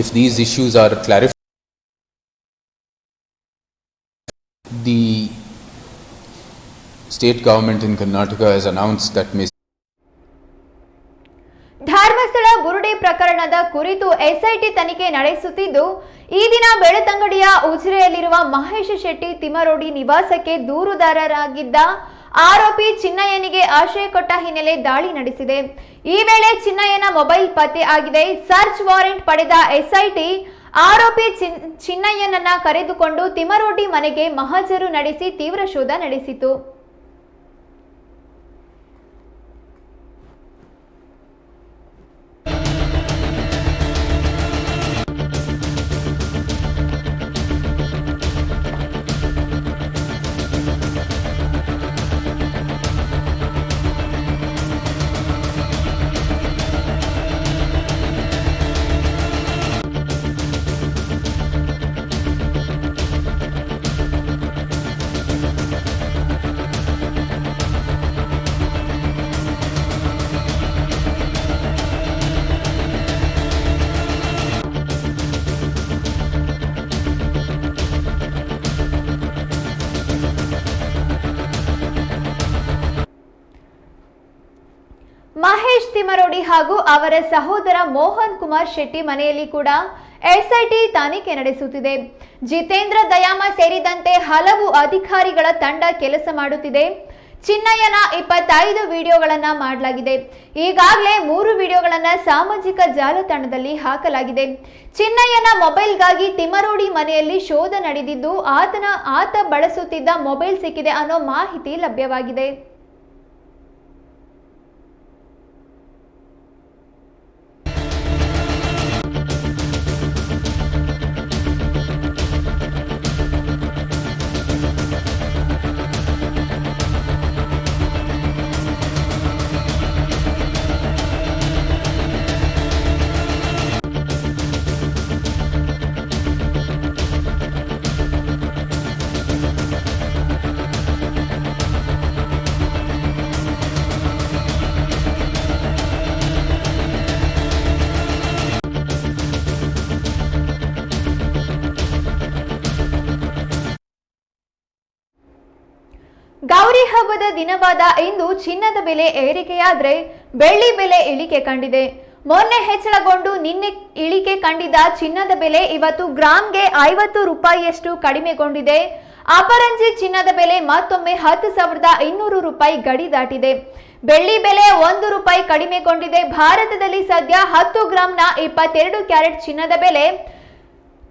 If these issues are clarified, the state government in Karnataka has announced that Ms. Dharmasthala ಬುರುಡೆ ಪ್ರಕರಣದ ಕುರಿತು ಎಸ್ಐಟಿ ತನಿಖೆ ನಡೆಸುತ್ತಿದ್ದು, ಈ ದಿನ ಬೆಳತಂಗಡಿಯ ಉಜಿರೆಯಲ್ಲಿರುವ ಮಹೇಶ್ ಶೆಟ್ಟಿ ತಿಮರೋಡಿ ನಿವಾಸಕ್ಕೆ ದೂರುದಾರರಾಗಿದ್ದ ಆರೋಪಿ ಚಿನ್ನಯ್ಯನಿಗೆ ಆಶ್ರಯ ಕೊಟ್ಟ ಹಿನ್ನೆಲೆ ದಾಳಿ ನಡೆಸಿದೆ. ಈ ವೇಳೆ ಚಿನ್ನಯ್ಯನ ಮೊಬೈಲ್ ಪತ್ತೆ ಆಗಿದೆ. ಸರ್ಚ್ ವಾರೆಂಟ್ ಪಡೆದ ಎಸ್ಐಟಿ ಆರೋಪಿ ಚಿನ್ನಯ್ಯನನ್ನ ಕರೆದುಕೊಂಡು ತಿಮರೋಡಿ ಮನೆಗೆ ಮಹಜರು ನಡೆಸಿ ತೀವ್ರ ಶೋಧ ನಡೆಸಿತು. ಮಹೇಶ್ ತಿಮರೋಡಿ ಹಾಗೂ ಅವರ ಸಹೋದರ ಮೋಹನ್ ಕುಮಾರ್ ಶೆಟ್ಟಿ ಮನೆಯಲ್ಲಿ ಕೂಡ ಎಸ್ಐಟಿ ತನಿಖೆ ನಡೆಸುತ್ತಿದೆ. ಜಿತೇಂದ್ರ ದಯಾಮ ಸೇರಿದಂತೆ ಹಲವು ಅಧಿಕಾರಿಗಳ ತಂಡ ಕೆಲಸ ಮಾಡುತ್ತಿದೆ. ಚಿನ್ನಯ್ಯನ 25 ವಿಡಿಯೋಗಳನ್ನು ಮಾಡಲಾಗಿದೆ. ಈಗಾಗಲೇ 3 ವಿಡಿಯೋಗಳನ್ನು ಸಾಮಾಜಿಕ ಜಾಲತಾಣದಲ್ಲಿ ಹಾಕಲಾಗಿದೆ. ಚಿನ್ನಯ್ಯನ ಮೊಬೈಲ್ಗಾಗಿ ತಿಮರೋಡಿ ಮನೆಯಲ್ಲಿ ಶೋಧ ನಡೆದಿದ್ದು, ಆತ ಬಳಸುತ್ತಿದ್ದ ಮೊಬೈಲ್ ಸಿಕ್ಕಿದೆ ಅನ್ನೋ ಮಾಹಿತಿ ಲಭ್ಯವಾಗಿದೆ. ಗೌರಿ ಹಬ್ಬದ ದಿನವಾದ ಇಂದು ಚಿನ್ನದ ಬೆಲೆ ಏರಿಕೆಯಾದರೆ ಬೆಳ್ಳಿ ಬೆಲೆ ಇಳಿಕೆ ಕಂಡಿದೆ. ಮೊನ್ನೆ ಹೆಚ್ಚಳಗೊಂಡು ನಿನ್ನೆ ಇಳಿಕೆ ಕಂಡಿದ್ದ ಚಿನ್ನದ ಬೆಲೆ ಇವತ್ತು ಗ್ರಾಂಗೆ 50 ರೂಪಾಯಿಯಷ್ಟು ಕಡಿಮೆಗೊಂಡಿದೆ. ಅಪರಂಜಿ ಚಿನ್ನದ ಬೆಲೆ ಮತ್ತೊಮ್ಮೆ 10,200 ರೂಪಾಯಿ ಗಡಿ ದಾಟಿದೆ. ಬೆಳ್ಳಿ ಬೆಲೆ 1 ರೂಪಾಯಿ ಕಡಿಮೆಗೊಂಡಿದೆ. ಭಾರತದಲ್ಲಿ ಸದ್ಯ 10 ಗ್ರಾಂನ 22 ಕ್ಯಾರೆಟ್ ಚಿನ್ನದ ಬೆಲೆ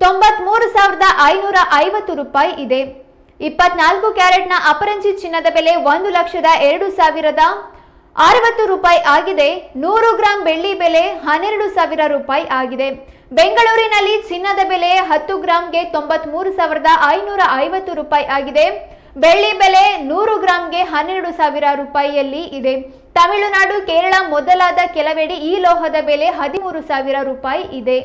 93,550 ರೂಪಾಯಿ ಇದೆ. 24 ಕ್ಯಾರೆಟ್ನ ಅಪರಂಜಿ ಚಿನ್ನದ ಬೆಲೆ 1,02,060 ರೂಪಾಯಿ ಆಗಿದೆ. 100 ಗ್ರಾಂ ಬೆಳ್ಳಿ ಬೆಲೆ 12,000 ರೂಪಾಯಿ ಆಗಿದೆ. ಬೆಂಗಳೂರಿನಲ್ಲಿ ಚಿನ್ನದ ಬೆಲೆ 10 ಗ್ರಾಂಗೆ 93,550 ರೂಪಾಯಿ ಆಗಿದೆ. ಬೆಳ್ಳಿ ಬೆಲೆ 100 ಗ್ರಾಂಗೆ 12,000 ರೂಪಾಯಿಯಲ್ಲಿ ಇದೆ. ತಮಿಳುನಾಡು, ಕೇರಳ ಮೊದಲಾದ ಕೆಲವೆಡೆ ಈ ಲೋಹದ ಬೆಲೆ 13,000 ರೂಪಾಯಿ ಇದೆ.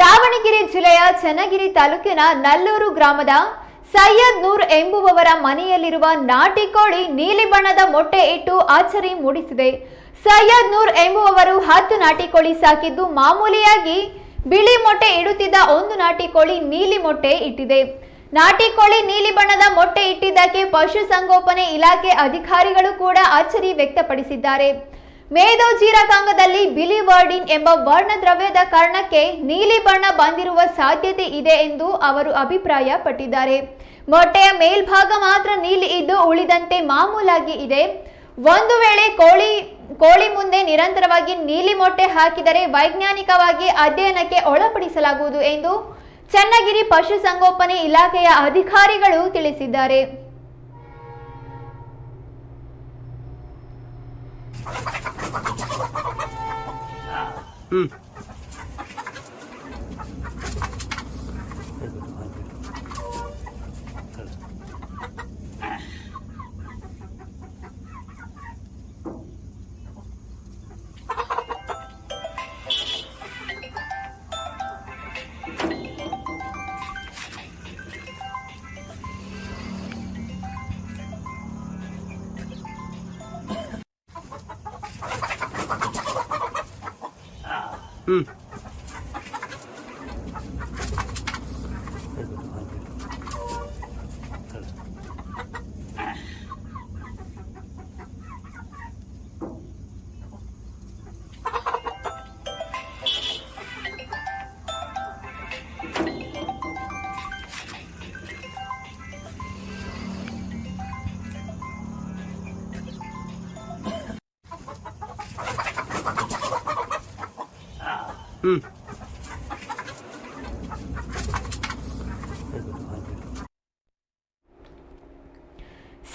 ದಾವಣಗೆರೆ ಜಿಲ್ಲೆಯ ಚನ್ನಗಿರಿ ತಾಲೂಕಿನ ನಲ್ಲೂರು ಗ್ರಾಮದ ಸೈಯದ್ ನೂರ್ ಎಂಬುವವರ ಮನೆಯಲ್ಲಿರುವ ನಾಟಿ ಕೋಳಿ ನೀಲಿ ಬಣ್ಣದ ಮೊಟ್ಟೆ ಇಟ್ಟು ಅಚ್ಚರಿ ಮೂಡಿಸಿದೆ. ಸೈಯದ್ ನೂರ್ ಎಂಬುವವರು 10 ನಾಟಿ ಕೋಳಿ ಸಾಕಿದ್ದು, ಮಾಮೂಲಿಯಾಗಿ ಬಿಳಿ ಮೊಟ್ಟೆ ಇಡುತ್ತಿದ್ದ ಒಂದು ನಾಟಿ ಕೋಳಿ ನೀಲಿ ಮೊಟ್ಟೆ ಇಟ್ಟಿದೆ. ನಾಟಿ ಕೋಳಿ ನೀಲಿ ಬಣ್ಣದ ಮೊಟ್ಟೆ ಇಟ್ಟಿದ್ದಕ್ಕೆ ಪಶುಸಂಗೋಪನೆ ಇಲಾಖೆ ಅಧಿಕಾರಿಗಳು ಕೂಡ ಅಚ್ಚರಿ ವ್ಯಕ್ತಪಡಿಸಿದ್ದಾರೆ. ಮೇದೋಜೀರಕಾಂಗದಲ್ಲಿ ಬಿಲಿವರ್ಡಿನ್ ಎಂಬ ವರ್ಣದ್ರವ್ಯದ ಕಾರಣಕ್ಕೆ ನೀಲಿ ಬಣ್ಣ ಬಂದಿರುವ ಸಾಧ್ಯತೆ ಇದೆ ಎಂದು ಅವರು ಅಭಿಪ್ರಾಯಪಟ್ಟಿದ್ದಾರೆ. ಮೊಟ್ಟೆಯ ಮೇಲ್ಭಾಗ ಮಾತ್ರ ನೀಲಿ ಇದ್ದು ಉಳಿದಂತೆ ಮಾಮೂಲಾಗಿ ಇದೆ. ಒಂದು ವೇಳೆ ಕೋಳಿ ಮುಂದೆ ನಿರಂತರವಾಗಿ ನೀಲಿ ಮೊಟ್ಟೆ ಹಾಕಿದರೆ ವೈಜ್ಞಾನಿಕವಾಗಿ ಅಧ್ಯಯನಕ್ಕೆ ಒಳಪಡಿಸಲಾಗುವುದು ಎಂದು ಚನ್ನಗಿರಿ ಪಶುಸಂಗೋಪನೆ ಇಲಾಖೆಯ ಅಧಿಕಾರಿಗಳು ತಿಳಿಸಿದ್ದಾರೆ.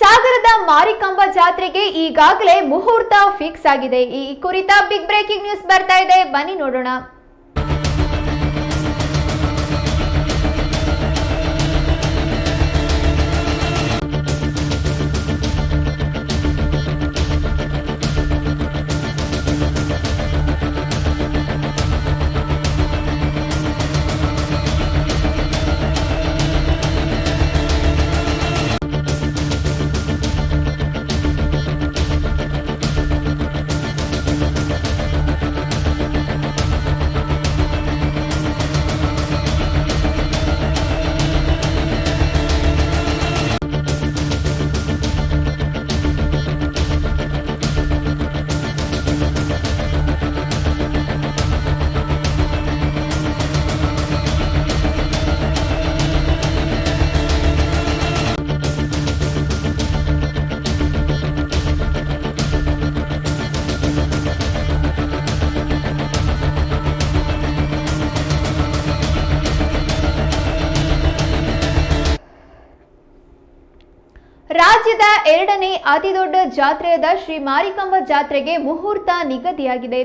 ಸಾಗರದ ಮಾರಿಕಾಂಬಾ ಜಾತ್ರೆಗೆ ಈಗಾಗಲೇ ಮುಹೂರ್ತ ಫಿಕ್ಸ್ ಆಗಿದೆ. ಈ ಕುರಿತ ಬಿಗ್ ಬ್ರೇಕಿಂಗ್ ನ್ಯೂಸ್ ಬರ್ತಾ ಇದೆ, ಬನ್ನಿ ನೋಡೋಣ. ರಾಜ್ಯದ ಎರಡನೇ ಅತಿದೊಡ್ಡ ಜಾತ್ರೆಯಾದ ಶ್ರೀ ಮಾರಿಕಾಂಬಾ ಜಾತ್ರೆಗೆ ಮುಹೂರ್ತ ನಿಗದಿಯಾಗಿದೆ.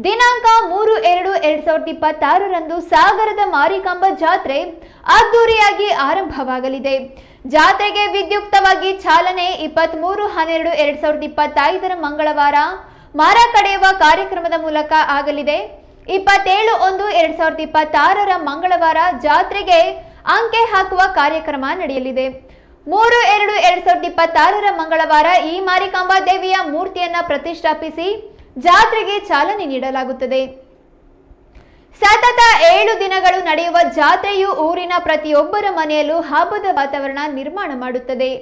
ದಿನಾಂಕ 3/2/2026 ಸಾಗರದ ಮಾರಿಕಾಂಬಾ ಜಾತ್ರೆ ಅದ್ದೂರಿಯಾಗಿ ಆರಂಭವಾಗಲಿದೆ. ಜಾತ್ರೆಗೆ ವಿದ್ಯುಕ್ತವಾಗಿ ಚಾಲನೆ 23/12/2025 ಮಂಗಳವಾರ ಮರ ಕಡೆಯುವ ಕಾರ್ಯಕ್ರಮದ ಮೂಲಕ ಆಗಲಿದೆ. 27/1/2026 ಮಂಗಳವಾರ ಜಾತ್ರೆಗೆ ಅಂಕೆ ಹಾಕುವ ಕಾರ್ಯಕ್ರಮ ನಡೆಯಲಿದೆ. 3/2/2026 ಮಂಗಳವಾರ ಈ ಮಾರಿಕಾಂಬಾ ದೇವಿಯ ಮೂರ್ತಿಯನ್ನ ಪ್ರತಿಷ್ಠಾಪಿಸಿ ಜಾತ್ರೆಗೆ ಚಾಲನೆ ನೀಡಲಾಗುತ್ತದೆ. ಸತತ 7 ದಿನಗಳು ನಡೆಯುವ ಜಾತ್ರೆಯು ಊರಿನ ಪ್ರತಿಯೊಬ್ಬರ ಮನೆಯಲ್ಲೂ ಹಬ್ಬದ ವಾತಾವರಣ ನಿರ್ಮಾಣ ಮಾಡುತ್ತದೆ.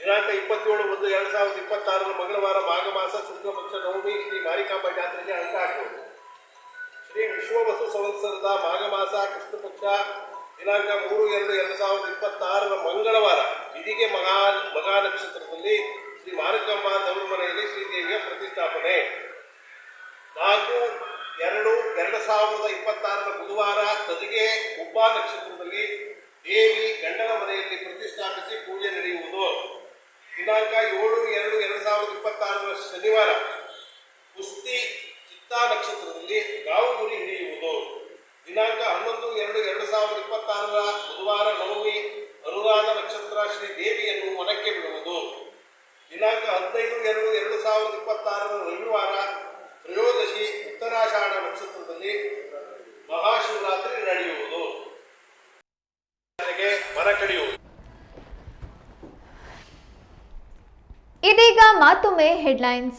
ದಿನಾಂಕ 27/1/2026 ಮಂಗಳವಾರ ಮಾಘ ಮಾಸ ಶುಕ್ಲ ಪಕ್ಷ ನವಮಿ ಶ್ರೀ ಮಾರಿಕಾಂಬಾ ಜಾತ್ರೆಗೆ ಅಂಕ ಹಾಕುವುದು. ಶ್ರೀ ವಿಶ್ವವಸು ಸಂವತ್ಸರದ ಮಾಘ ಮಾಸ ಕೃಷ್ಣ ಪಕ್ಷ ದಿನಾಂಕ 3/2/2026 ಮಂಗಳವಾರ ವಿಧಿಗೆ ಮಗಾ ನಕ್ಷತ್ರದಲ್ಲಿ ಶ್ರೀ ಮಾರಿಕಾಂಬಾ ತವರು ಮನೆಯಲ್ಲಿ ಶ್ರೀದೇವಿಯ ಪ್ರತಿಷ್ಠಾಪನೆ. 4/2/2026 ಬುಧವಾರ ತದಿಗೆ ಉಬ್ಬಾ ನಕ್ಷತ್ರದಲ್ಲಿ ದೇವಿ ಗಂಡನ ಮನೆಯಲ್ಲಿ ಪ್ರತಿಷ್ಠಾಪಿಸಿ ಪೂಜೆ ನಡೆಯುವುದು. ದಿನಾಂಕ 7/2/2026 ಶನಿವಾರ ಕುಸ್ತಿ ಚಿತ್ತಾ ನಕ್ಷತ್ರದಲ್ಲಿ ಗಾವು ಗುರಿ ಹಿಡಿಯುವುದು. ದಿನಾಂಕ 11/2/2026 ಬುಧವಾರ ನವಮಿ ಅನುರಾಧ ನಕ್ಷತ್ರ ಶ್ರೀ ದೇವಿಯನ್ನು ವನಕ್ಕೆ ಬಿಡುವುದು. ದಿನಾಂಕ 15/2/2026 ರವಿವಾರ ತ್ರಯೋದಶಿ ಉತ್ತರಾಷಾಢ ನಕ್ಷತ್ರದಲ್ಲಿ ಮಹಾಶಿವರಾತ್ರಿ ನಡೆಯುವುದು. ಮರ ಕಡಿಯುವುದು. ಇದೀಗ ಮತ್ತೊಮ್ಮೆ ಹೆಡ್ಲೈನ್ಸ್.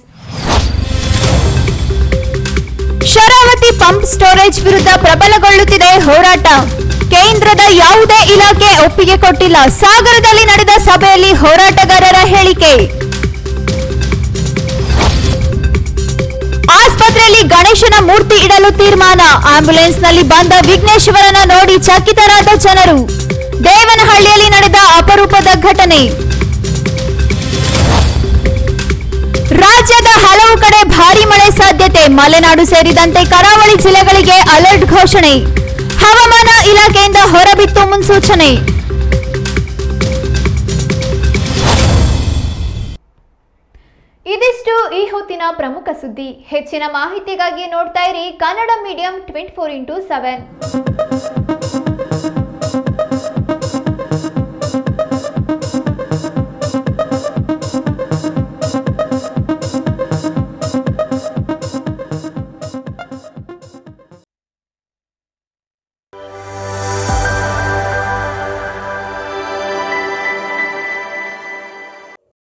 ಶರಾವತಿ ಪಂಪ್ ಸ್ಟೋರೇಜ್ ವಿರುದ್ಧ ಪ್ರಬಲಗೊಳ್ಳುತ್ತಿದೆ ಹೋರಾಟ. ಕೇಂದ್ರದ ಯಾವುದೇ ಇಲಾಖೆ ಒಪ್ಪಿಗೆ ಕೊಟ್ಟಿಲ್ಲ. ಸಾಗರದಲ್ಲಿ ನಡೆದ ಸಭೆಯಲ್ಲಿ ಹೋರಾಟಗಾರರ ಹೇಳಿಕೆ. ಆಸ್ಪತ್ರೆಯಲ್ಲಿ ಗಣೇಶನ ಮೂರ್ತಿ ಇಡಲು ತೀರ್ಮಾನ. ಆಂಬ್ಯುಲೆನ್ಸ್ನಲ್ಲಿ ಬಂದ ವಿಘ್ನೇಶ್ವರನ ನೋಡಿ ಚಕಿತರಾದ ಜನರು. ದೇವನಹಳ್ಳಿಯಲ್ಲಿ ನಡೆದ ಅಪರೂಪದ ಘಟನೆ. ರಾಜ್ಯದ ಹಲವು ಕಡೆ ಭಾರೀ ಮಳೆ ಸಾಧ್ಯತೆ. ಮಲೆನಾಡು ಸೇರಿದಂತೆ ಕರಾವಳಿ ಜಿಲ್ಲೆಗಳಿಗೆ ಅಲರ್ಟ್ ಘೋಷಣೆ. ಹವಾಮಾನ ಇಲಾಖೆಯಿಂದ ಹೊರಬಿತ್ತು ಮುನ್ಸೂಚನೆ. ಇದಿಷ್ಟು ಈ ಹೊತ್ತಿನ ಪ್ರಮುಖ ಸುದ್ದಿ. ಹೆಚ್ಚಿನ ಮಾಹಿತಿಗಾಗಿ ನೋಡ್ತಾ ಇರಿ ಕನ್ನಡ ಮೀಡಿಯಂ 24x7.